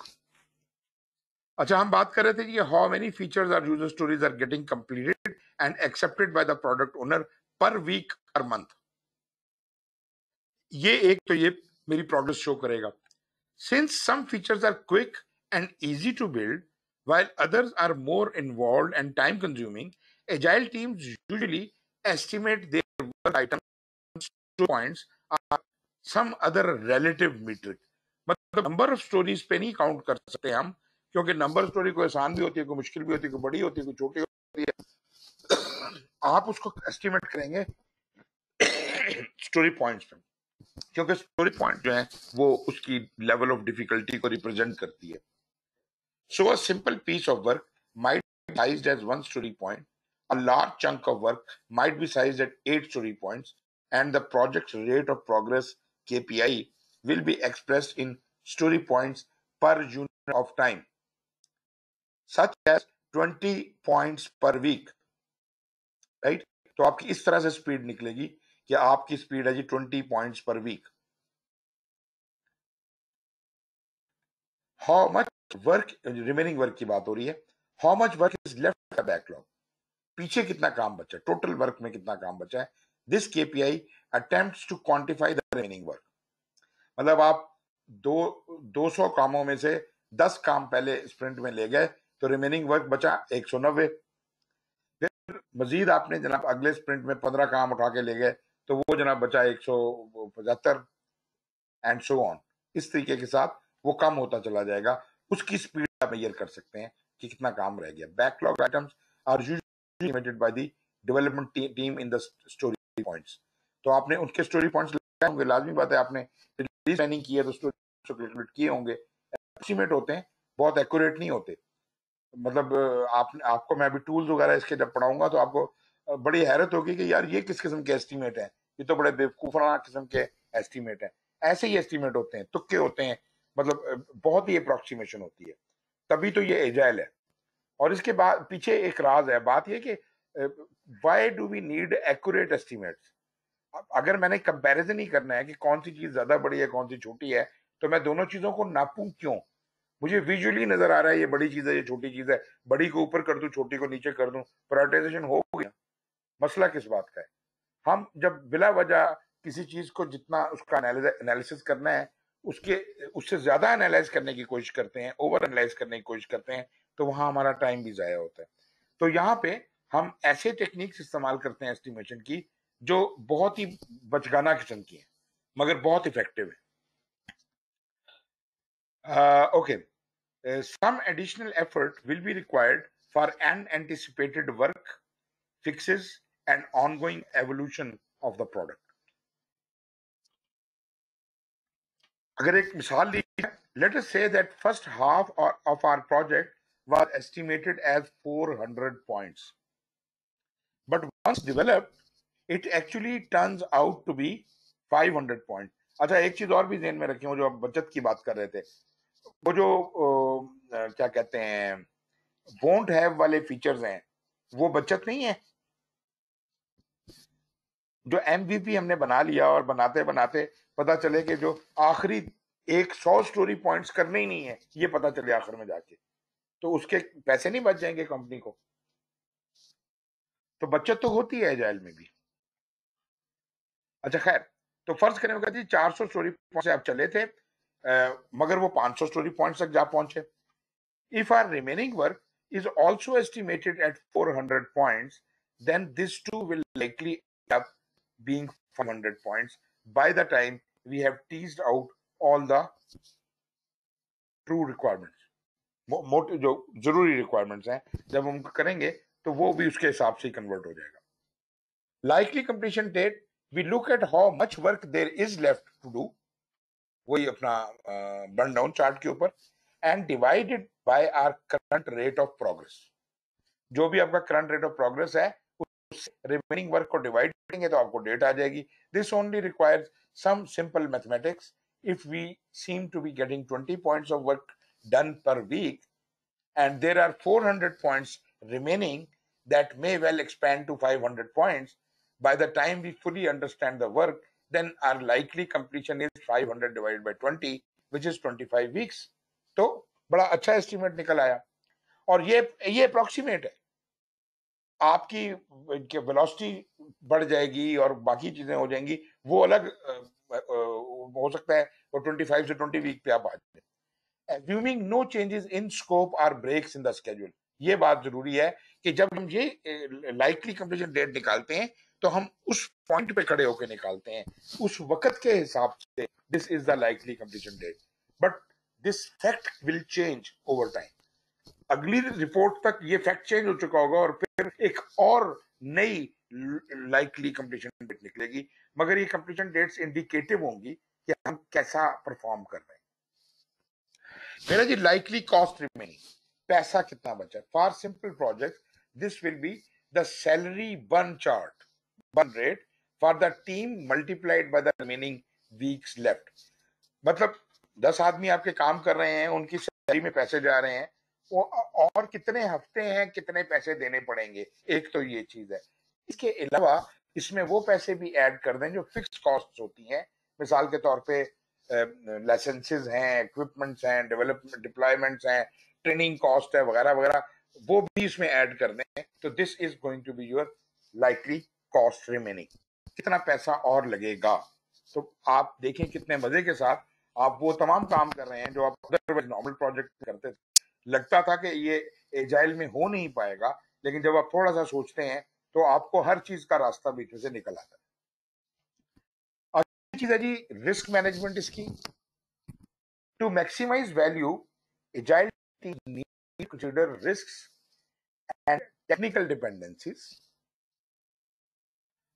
अच्छा, हम बात कर रहे थे कि how many features are user stories are getting completed and accepted by the product owner per week per month. ये एक तो ये मेरी प्रोग्रेस शो करेगा। Since some features are quick and easy to build, while others are more involved and time consuming, agile teams usually estimate their work items to points or some other relative metric. मतलब number of stories पे नहीं count कर सकते हम, क्योंकि number story कोई आसान भी होती है, कोई मुश्किल भी होती है, कोई बड़ी होती है, कोई छोटी होती है। आप उसको एस्टिमेट करेंगे स्टोरी पॉइंट्स पे, क्योंकि स्टोरी पॉइंट जो है वो उसकी लेवल ऑफ डिफिकल्टी को रिप्रेजेंट करती है। So a simple piece of work might be sized as one story point, a large chunk of work might be sized at 8 story points, and the project's rate of progress KPI will be expressed in story points per unit of time, such as 20 points per week, right? तो आपकी इस तरह से speed निकलेगी कि आपकी speed है जी 20 points per week. How much work, remaining work की बात हो रही है, how much work is left the backlog, पीछे कितना काम बचा, टोटल वर्क में कितना काम बचा है। This KPI attempts to quantify the remaining work. मतलब आप 200 कामों में से 10 काम पहले स्प्रिंट में ले गए तो रिमेनिंग वर्क बचा 190। फिर मजीद आपने जनाब अगले स्प्रिंट में 15 काम उठा के ले गए तो वो जनाब बचा 175 एंड सो ऑन। इस तरीके के साथ वो कम होता चला जाएगा। उसकी स्पीड आप मेजर कर सकते हैं कि कितना काम रह गया। Backlog items are usually limited by the development team in the story points. तो आपने उनके स्टोरी पॉइंट्स लगाए होंगे, लाजमी बात है, आपने रिलीज प्लानिंग की है तो स्टोरी कैलकुलेट किए होंगे। एस्टिमेट होते हैं, बहुत एक्यूरेट नहीं होते। मतलब आपको मैं अभी टूल्स वगैरह इसके जब पढ़ाऊंगा तो आपको बड़ी हैरत होगी कि यार ये किस किस्म के एस्टिमेट है, ये तो बड़े बेवकूफाना किस्म के एस्टिमेट है। ऐसे ही एस्टिमेट होते हैं, तुक्के होते हैं, मतलब बहुत ही अप्रोक्सीमेशन होती है, तभी तो ये एजाइल है। और इसके बाद पीछे एक राज है। बात ये कि why do we need accurate estimates. अगर मैंने कंपैरिजन ही करना है कि कौन सी चीज ज्यादा बड़ी है कौन सी छोटी है, तो मैं दोनों चीजों को नापूं क्यों? मुझे विजुअली नजर आ रहा है ये बड़ी चीज है ये छोटी चीज है, बड़ी को ऊपर कर दूं छोटी को नीचे कर दूं, प्रायोरिटाइजेशन हो गया। मसला किस बात का है? हम जब बिला वजह किसी चीज को जितना उसका एनालिसिस करना है उसके उससे ज्यादा एनालाइज करने की कोशिश करते हैं, ओवर एनालाइज करने की कोशिश करते हैं, तो वहां हमारा टाइम भी जाया होता है। तो यहाँ पे हम ऐसे टेक्निक्स इस्तेमाल करते हैं एस्टिमेशन की जो बहुत ही बचगाना किस्म की है मगर बहुत इफेक्टिव है। Okay, some additional effort will be required for unanticipated work, fixes, and ongoing evolution of the product. अगर एक मिसाल ली, let us say that first half of our project was estimated as 400 points. But once developed, it actually turns out to be 500 points. अच्छा, एक चीज और भी ध्यान में रखें, वो जो आप बचत की बात कर रहे थे, वो जो क्या कहते हैं वोंट हैव वाले फीचर्स हैं, वो बचत नहीं है। जो एमवीपी हमने बना लिया और बनाते बनाते पता चले कि जो आखिरी 100 स्टोरी पॉइंट्स करने ही नहीं है, ये पता चले आखिर में जाके, तो उसके पैसे नहीं बच जाएंगे कंपनी को। तो बचत तो होती है एजाइल में भी। अच्छा खैर, तो फर्ज करें कहते हैं 400 स्टोरी पॉइंट से आप चले थे, मगर वो 500 स्टोरी पॉइंट्स तक जा पहुंचे। If are remaining work is also estimated at 400 points, then this too will likely end up being 500 points by the time we have teased out all the true requirements. मोटे जो जरूरी requirements हैं, जब हम करेंगे तो वो भी उसके हिसाब से कन्वर्ट हो जाएगा। Likely completion date, we look at how much work there is left to do, वही अपना बर्न डाउन चार्ट के ऊपर, and divided by our current rate of progress. जो भी आपका करंट रेट ऑफ प्रोग्रेस है उससे रिमेनिंग वर्क को डिवाइड करेंगे तो आपको डेट आ जाएगी। This only requires some simple mathematics. If we seem to be getting 20 points of work done per week and there are 400 points remaining that may well expand to 500 points by the time we fully understand the work, then our likely completion is 500 divided by 20, which is 25 weeks. तो बड़ा अच्छा estimate निकल आया। और ये approximate है, आपकी velocity बढ़ जाएगी और बाकी चीजें हो जाएंगी, वो अलग हो सकता है वो 25 से 20 वीक पे आप आ जाए। Assuming no changes in scope or breaks in the schedule, ये बात जरूरी है कि जब हम ये लाइकली कंप्लीशन डेट निकालते हैं तो हम उस पॉइंट पे खड़े होकर निकालते हैं, उस वक्त के हिसाब से this is the likely completion date, but this fact will change over time. अगली रिपोर्ट तक ये फैक्ट चेंज हो चुका होगा और फिर एक और नई लाइकली कंप्लीशन डेट निकलेगी, मगर ये कंप्लीशन डेट्स इंडिकेटिव होंगी कि हम कैसा परफॉर्म कर रहे हैं। मेरा जी लाइकली कॉस्ट रिमेनिंग, पैसा कितना बचा। For simple project this will be the salary burn chart, burn rate for the team multiplied by the remaining weeks left. मतलब 10 आदमी आपके काम कर रहे हैं, उनकी सैलरी में पैसे जा रहे हैं, वो और कितने हफ्ते हैं कितने पैसे देने पड़ेंगे, एक तो ये चीज है। इसके अलावा इसमें वो पैसे भी ऐड कर दें जो फिक्स्ड कॉस्ट होती हैं, मिसाल के तौर पे लाइसेंसेस हैं, इक्विपमेंट्स हैं, डेवलपमेंट डिप्लॉयमेंट्स हैं, ट्रेनिंग कॉस्ट है वगैरह वगैरह, वो भी इसमें ऐड कर दें। तो this is going to be your likely cost remaining. कितना पैसा और लगेगा, तो आप देखें कितने मजे के साथ आप वो तमाम काम कर रहे हैं जो आप अदरवाइज नॉर्मल प्रोजेक्ट करते थे। लगता था कि ये एजाइल में हो नहीं पाएगा, लेकिन जब आप थोड़ा सा सोचते हैं तो आपको हर चीज का रास्ता बीच में से निकल आता है। चीज है जी रिस्क मैनेजमेंट इसकी। To maximize value, agile team need to consider risks and technical dependencies,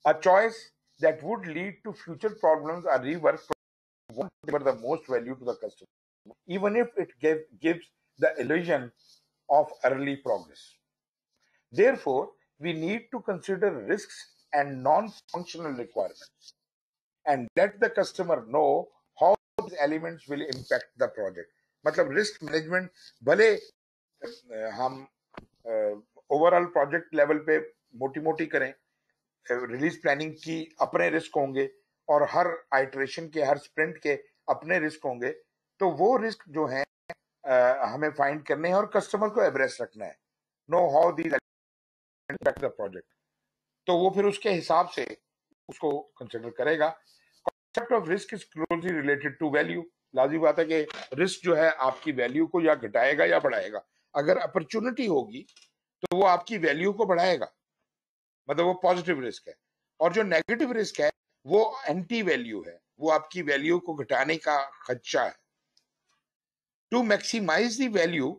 a choice that would lead to future problems or rework won't deliver the most value to the customer, even if it gives the illusion of early progress. Therefore, we need to consider risks and non-functional requirements and let the customer know how these elements will impact the project. मतलब risk management भले हम overall project level पे मोटी मोटी करें, release planning की अपने risk होंगे और हर आइटरेशन के, हर स्प्रिंट के अपने रिस्क होंगे, तो वो रिस्क जो है हमें फाइंड करने हैं और कस्टमर को एब्रेस्ट रखना है, know how these impact the project, तो वो फिर उसके हिसाब से उसको कंसिडर करेगा। Concept of risk is closely related to value. लाजिम बात है कि रिस्क जो है आपकी वैल्यू को या घटाएगा या बढ़ाएगा। अगर अपॉर्चुनिटी होगी तो वो आपकी वैल्यू को बढ़ाएगा, मतलब वो पॉजिटिव रिस्क है, और जो नेगेटिव रिस्क है वो एंटी वैल्यू है, वो आपकी वैल्यू को घटाने का खदशा है। टू मैक्सिमाइज द वैल्यू,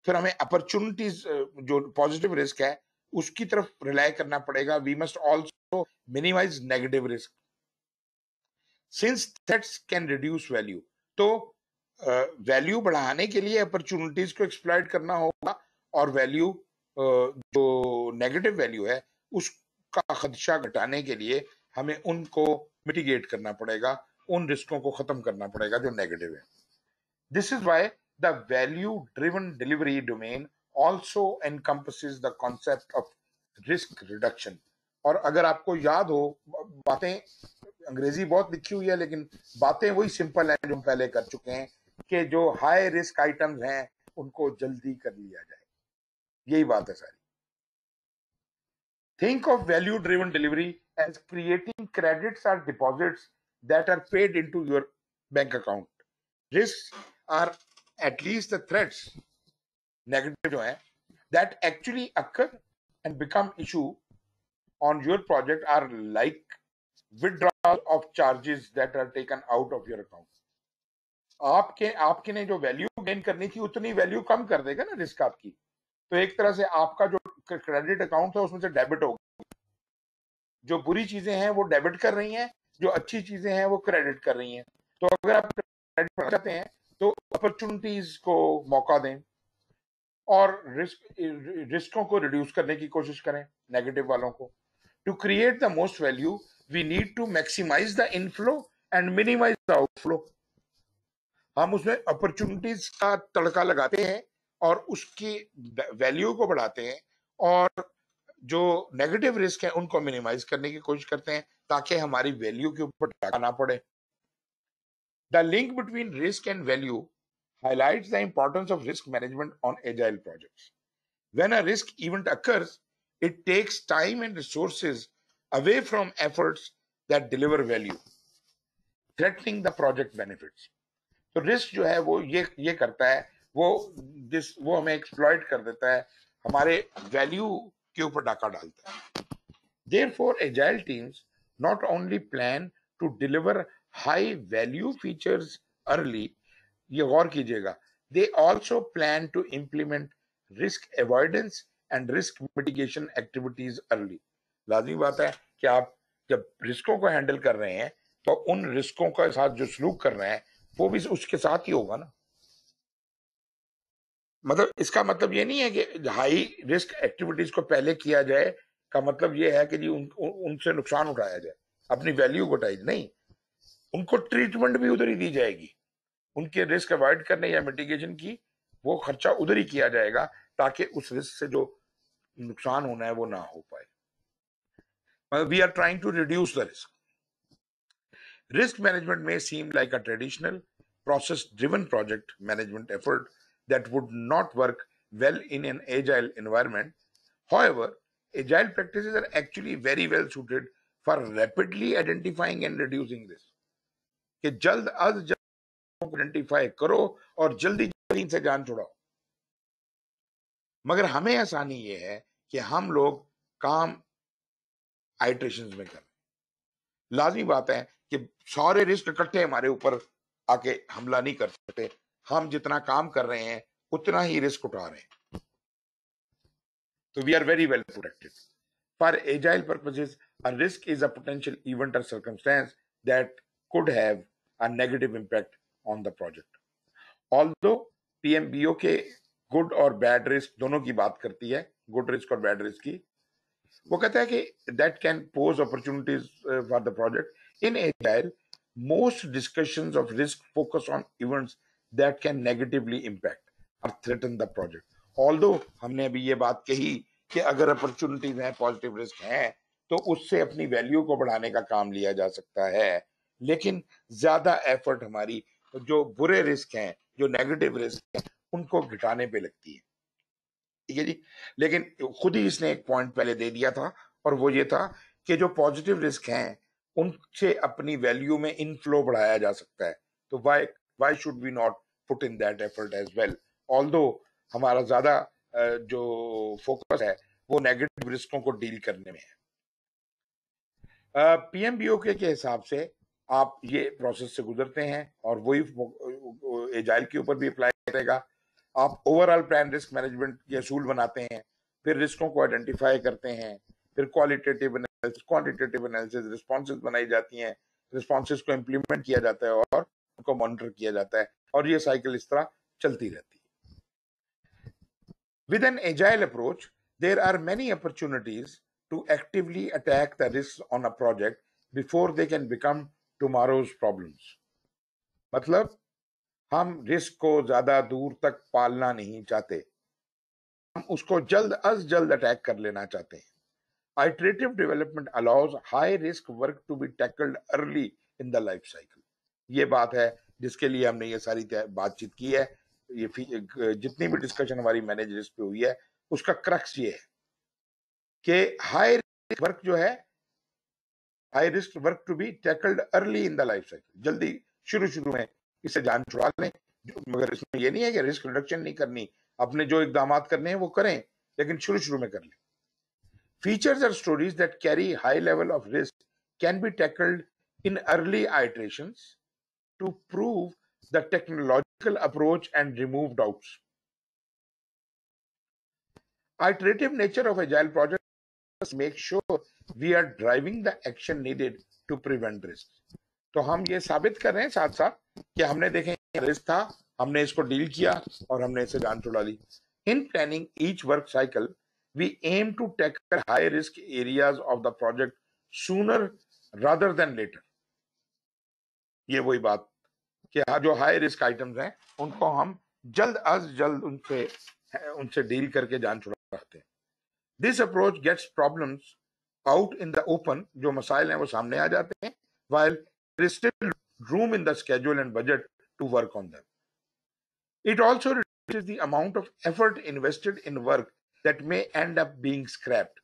फिर हमें अपॉर्चुनिटीज, जो पॉजिटिव रिस्क है उसकी तरफ रिलाय करना पड़ेगा। We must also minimize negative risk since threats can reduce value. तो वैल्यू बढ़ाने के लिए अपॉर्चुनिटीज को एक्सप्लॉइट करना होगा, और वैल्यू जो नेगेटिव वैल्यू है उसका खदशा घटाने के लिए हमें उनको मिटिगेट करना पड़ेगा, उन रिस्कों को खत्म करना पड़ेगा जो नेगेटिव है। This is why the value driven delivery domain also encompasses the concept of risk reduction. और अगर आपको याद हो, बातें अंग्रेजी बहुत लिखी हुई है लेकिन बातें वही सिंपल हैं जो हम पहले कर चुके हैं, कि जो हाई रिस्क आइटम्स हैं उनको जल्दी कर लिया जाए, यही बात है सारी। Think of value driven delivery as creating credits और deposits that are paid into your bank account. Risk are at least the threats, negative जो है, that actually occur and become issue on your project are like withdrawal of charges that are taken out of your account. आपके ने जो value gain करनी थी उतनी value कम कर देगा ना रिस्क आपकी, तो एक तरह से आपका जो क्रेडिट अकाउंट था उसमें से डेबिट होगा। जो बुरी चीजें हैं वो डेबिट कर रही हैं, जो अच्छी चीजें हैं वो क्रेडिट कर रही हैं। तो अगर आप क्रेडिट करना चाहते हैं तो अपॉर्चुनिटीज को मौका दें और रिस्कों को रिड्यूस करने की कोशिश करें, नेगेटिव वालों को। To create the most value, we need to maximize the inflow and minimize the outflow. हम उसमें अपॉर्चुनिटीज का तड़का लगाते हैं और उसकी वैल्यू को बढ़ाते हैं, और जो नेगेटिव रिस्क है उनको मिनिमाइज करने की कोशिश करते हैं ताकि हमारी वैल्यू के ऊपर टाका ना पड़े। The link between risk and value highlights the importance of risk management on agile projects. When a risk event occurs, it takes time and resources away from efforts that deliver value, threatening the project benefits. तो risk जो है वो ये करता है, वो हमें exploit कर देता है, हमारे वैल्यू के ऊपर डाका डालता है। Therefore, agile teams not only plan to deliver high value features early, ये गौर कीजिएगा, they also plan to implement risk avoidance and risk mitigation activities early. लाजमी बात है कि आप जब रिस्कों को हैंडल कर रहे हैं तो उन रिस्कों के साथ जो सलूक कर रहे हैं वो भी उसके साथ ही होगा ना। मतलब इसका मतलब ये नहीं है कि हाई रिस्क एक्टिविटीज को पहले किया जाए का मतलब ये है कि जी उनसे नुकसान उठाया जाए, अपनी वैल्यू घटाई, नहीं, उनको ट्रीटमेंट भी उधर ही दी जाएगी, उनके रिस्क अवॉइड करने या मिटिगेशन की वो खर्चा उधर ही किया जाएगा ताकि उस रिस्क से जो नुकसान होना है वो ना हो पाए। We are trying to reduce the risk. Risk management may seem like a traditional process-driven project management effort that would not work well in an agile environment. However, agile practices are actually very well suited for rapidly identifying and reducing this. कि जल्द अज जल्द identify करो और जल्दी जल्दी इनसे जान छुड़ाओ। मगर हमें आसानी ये है कि हम लोग काम आइटरेशंस में करें। लाजमी बात है कि सारे रिस्क इकट्ठे हमारे ऊपर आके हमला नहीं कर सकते, हम जितना काम कर रहे हैं उतना ही रिस्क उठा रहे हैं। तो we are very well protected. For agile purposes, a risk is a potential event or circumstance that could have a negative impact on the project. Although PMBOK good और बैड रिस्क दोनों की बात करती है, गुड रिस्क और bad risk की, वो कहता है कि that can pose opportunities for the project. In agile most discussions of risk focus on events that can negatively impact और थ्रेटन द प्रोजेक्ट। ऑल्दो हमने अभी ये बात कही कि अगर अपॉर्चुनिटीज हैं, पॉजिटिव रिस्क हैं, तो उससे अपनी वैल्यू को बढ़ाने का काम लिया जा सकता है, लेकिन ज्यादा एफर्ट हमारी जो बुरे रिस्क हैं, जो नेगेटिव रिस्क हैं, उनको घटाने पे लगती है। ठीक है जी। लेकिन खुद ही इसने एक पॉइंट पहले दे दिया था, और वो ये था कि जो पॉजिटिव रिस्क हैं उनसे अपनी वैल्यू में इनफ्लो बढ़ाया जा सकता है। तो why should we not put in that effort as well, although हमारा ज्यादा जो फोकस है वो नेगेटिव रिस्कों को डील करने में है। पीएमबीओके के हिसाब से आप ये प्रोसेस से गुजरते हैं और वही एजाइल के ऊपर भी अप्लाई करेगा। आप ओवरऑल प्लान रिस्क मैनेजमेंट के असूल बनाते हैं, फिर रिस्कों को आइडेंटिफाई करते हैं, फिर qualitative analysis, quantitative analysis, responses बनाई जाती हैं, रिस्पॉन्सेज को इम्प्लीमेंट किया जाता है और उनको मॉनिटर किया जाता है और ये साइकिल इस तरह चलती रहती है। With an agile approach there are many opportunities to actively attack the risks on a project before they can become tomorrow's problems. मतलब हम रिस्क को ज्यादा दूर तक पालना नहीं चाहते, हम उसको जल्द अज जल्द अटैक कर लेना चाहते हैं। Iterative development allows high risk work to be tackled early in the life cycle. ये बात है जिसके लिए हमने ये सारी बातचीत की है। ये जितनी भी डिस्कशन हमारी मैनेज रिस्क पे हुई है उसका क्रक्स ये है कि हाई रिस्क वर्क जो है, high risk work to be tackled early in the life cycle, जल्दी शुरू में इससे जान छुड़ा लें। मगर इसमें ये नहीं है कि रिस्क रिडक्शन नहीं करनी, अपने जो इकदाम करने हैं वो करें, लेकिन शुरू में कर लें। Features or stories that carry high level of risk can be tackled in early iterations to prove the technological approach and remove doubts. Iterative nature of agile projects make sure we are driving the action needed to prevent risk. तो हम ये साबित कर रहे हैं साथ साथ कि हमने देखें रिस्क था, हमने इसको डील किया और हमने इसे जान छुड़ा ली। In planning each work cycle, we aim to tackle high risk areas of the project sooner rather than later. ये वही बात कि जो हाई रिस्क आइटम्स हैं उनको हम जल्द अज जल्द उनसे डील करके जान छुड़ाते हैं। This approach gets problems out in the open, जो मसाइल हैं वो सामने आ जाते हैं, while there is still room in the schedule and budget to work on them. It also reduces the amount of effort invested in work that may end up being scrapped.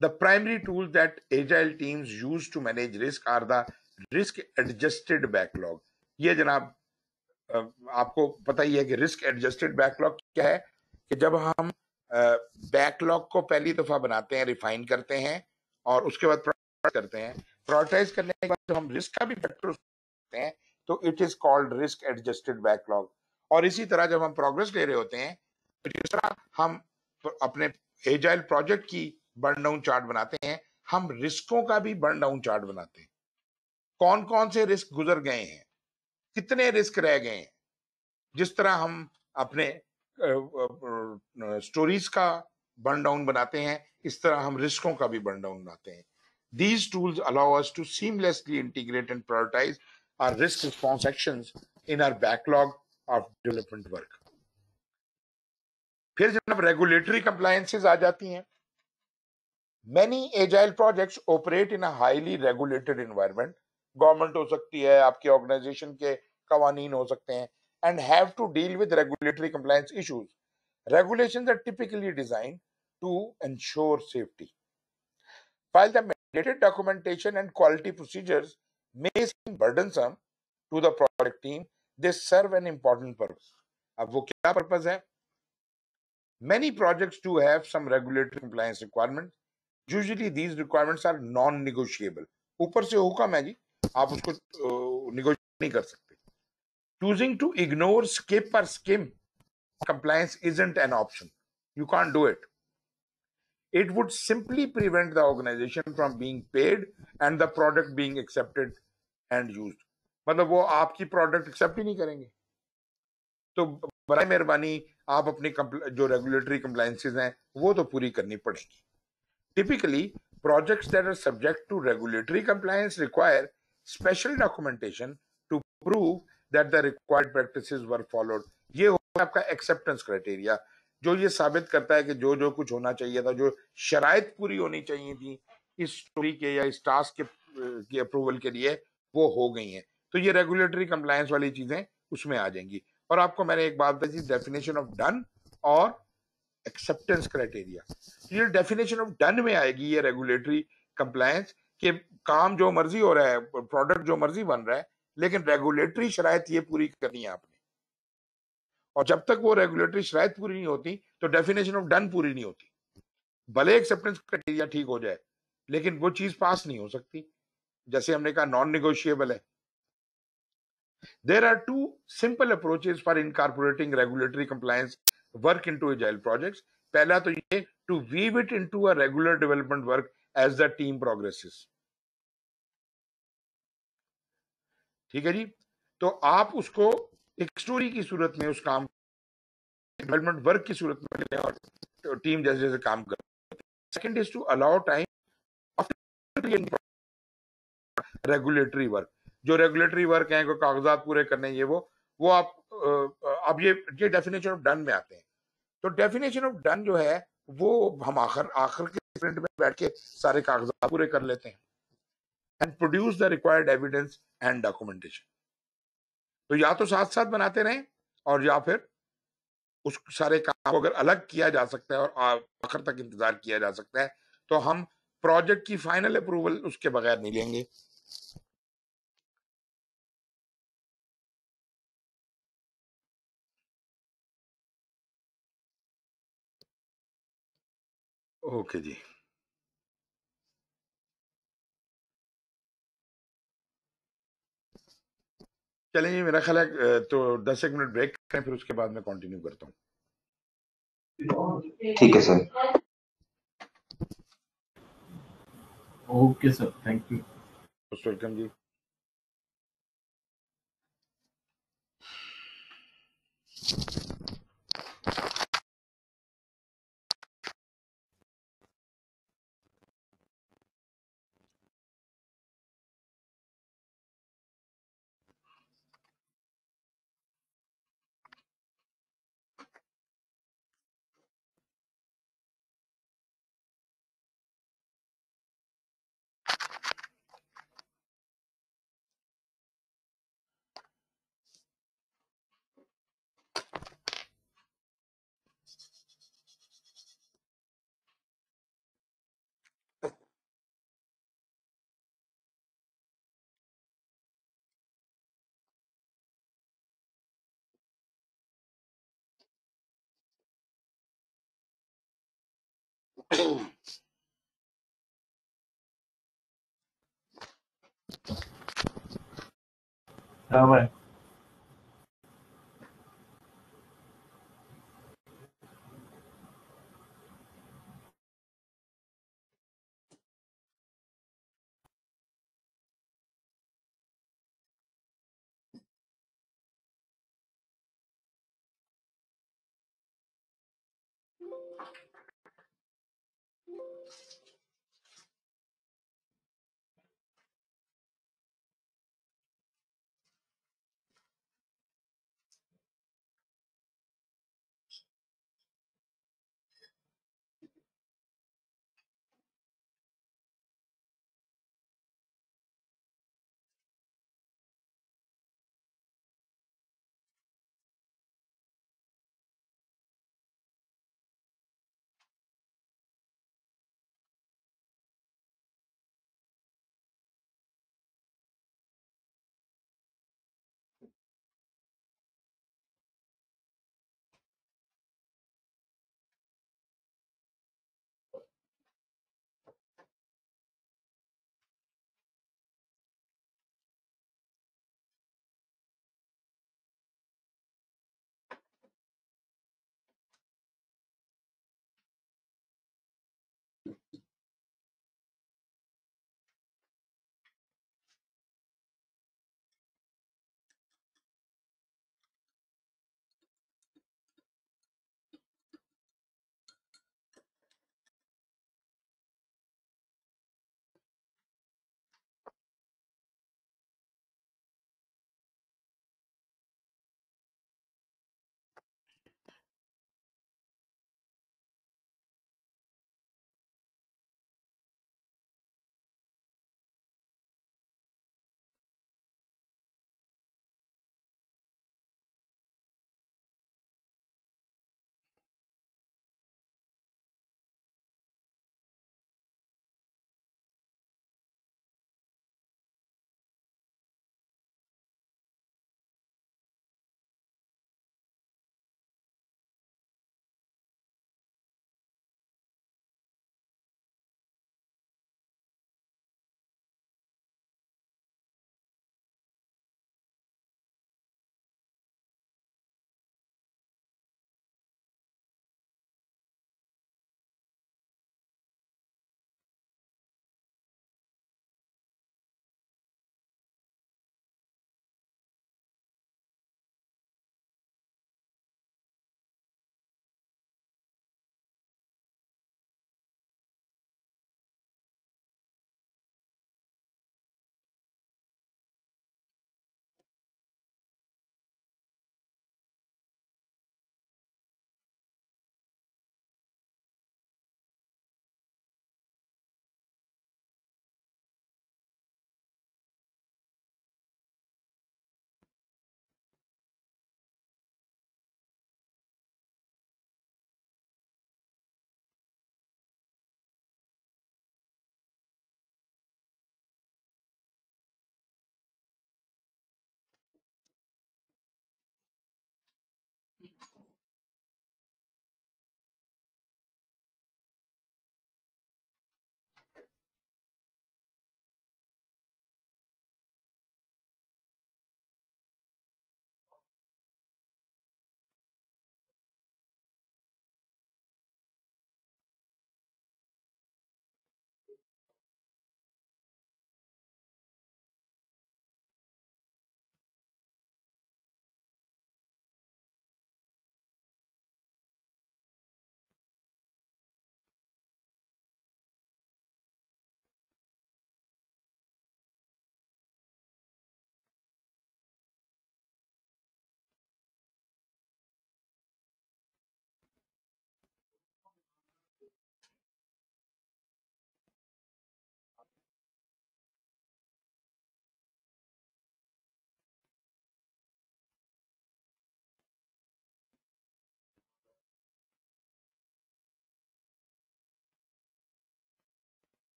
The primary tools that agile teams use to manage risk are the risk adjusted backlog. ये जनाब आपको पता ही है कि risk adjusted backlog क्या है, कि जब हम बैकलॉग को पहली दफा बनाते हैं, रिफाइन करते हैं और उसके बाद प्रायोरिटाइज करते हैं, प्रायोरिटाइज करने के बाद हम रिस्क का भी फैक्टर करते हैं, तो it is called risk adjusted backlog. और इसी तरह जब हम प्रोग्रेस ले रहे होते हैं, तो जिस तरह हम अपने एजाइल प्रोजेक्ट की बर्न डाउन चार्ट बनाते हैं, हम रिस्कों का भी बर्न डाउन चार्ट बनाते हैं। कौन कौन से रिस्क गुजर गए हैं, कितने रिस्क रह गए हैं। जिस तरह हम अपने स्टोरीज का बर्न डाउन बनाते हैं, इस तरह हम रिस्कों का भी बर्न डाउन बनाते हैं। These tools allow us to seamlessly integrate and prioritize our risk response actions in our backlog of development work. फिर जब रेगुलेटरी कंप्लायंसेस आ जाती हैं, many agile projects operate in a highly regulated environment. Government हो सकती है, आपके organisation के कवानीन हो सकते हैं, and have to deal with regulatory compliance issues. Regulations are typically designed to ensure safety. While the mandated documentation and quality procedures may seem burdensome to the project team, they serve an important purpose. अब वो क्या purpose है? Many projects do have some regulatory compliance requirements. Usually these requirements are non-negotiable. ऊपर से हुक्म है जी, आप उसको negotiate नहीं कर सकते. Choosing to ignore, skip or skim compliance isn't an option. You can't do it. It would simply prevent the organization from being paid and the product being accepted and used. मतलब वो आपकी product accept ही नहीं करेंगे। तो बराए मेहरबानी आप अपनी जो रेगुलेटरी कंप्लायंसेस हैं वो तो पूरी करनी पड़ेगी। Typically, projects that are subject to regulatory compliance require special documentation to prove that the required practices were followed. ये होगा आपका एक्सेप्टेंस क्राइटेरिया, जो ये साबित करता है कि जो कुछ होना चाहिए था, जो शराइत पूरी होनी चाहिए थी इस स्टोरी के या इस टास्क के अप्रूवल के लिए, वो हो गई हैं। तो ये रेगुलेटरी कंप्लायंस वाली चीजें उसमें आ जाएंगी। और आपको मैंने एक बात बताई, डेफिनेशन ऑफ डन और एक्सेप्टेंस क्राइटेरिया। ये डेफिनेशन ऑफ डन में आएगी ये रेगुलेटरी कंप्लायंस, के काम जो मर्जी हो रहा है, प्रोडक्ट जो मर्जी बन रहा है, लेकिन रेगुलेटरी शराइत ये पूरी करनी है आपने। और जब तक वो रेगुलेटरी शराइत पूरी नहीं होती तो डेफिनेशन ऑफ डन पूरी नहीं होती। भले एक्सेप्टेंस क्राइटेरिया ठीक हो जाए, लेकिन वो चीज पास नहीं हो सकती। जैसे हमने कहा नॉन नेगोशिएबल है। There are two simple approaches for incorporating regulatory compliance work into agile projects. पहला तो ये to weave it into a regular development work as the team progresses. ठीक है जी। तो आप उसको एक स्टोरी की सूरत में उस काम डेवलपमेंट वर्क की सूरत में लें और टीम जैसे जैसे काम करें। Second is to allow time after regulatory work. जो रेगुलेटरी वर्क है, कोई कागजात पूरे करने, वो आप अब ये डेफिनेशन ऑफ डन में आते हैं। तो डेफिनेशन ऑफ डन जो है वो हम आखिर के स्प्रिंट में बैठ के सारे कागजात पूरे कर लेते हैं and produce the required evidence and documentation. तो या तो साथ साथ बनाते रहें, और या फिर उस सारे काम को अगर अलग किया जा सकता है और आखिर तक इंतजार किया जा सकता है, तो हम प्रोजेक्ट की फाइनल अप्रूवल उसके बगैर नहीं लेंगे। ओके जी, चलें जी, मेरा ख्याल है तो 10 एक मिनट ब्रेक करें, फिर उसके बाद मैं कंटिन्यू करता हूँ। ठीक है sir. Okay sir, thank you. Welcome जी। हाँ भाई।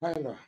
हाय अल्लाह।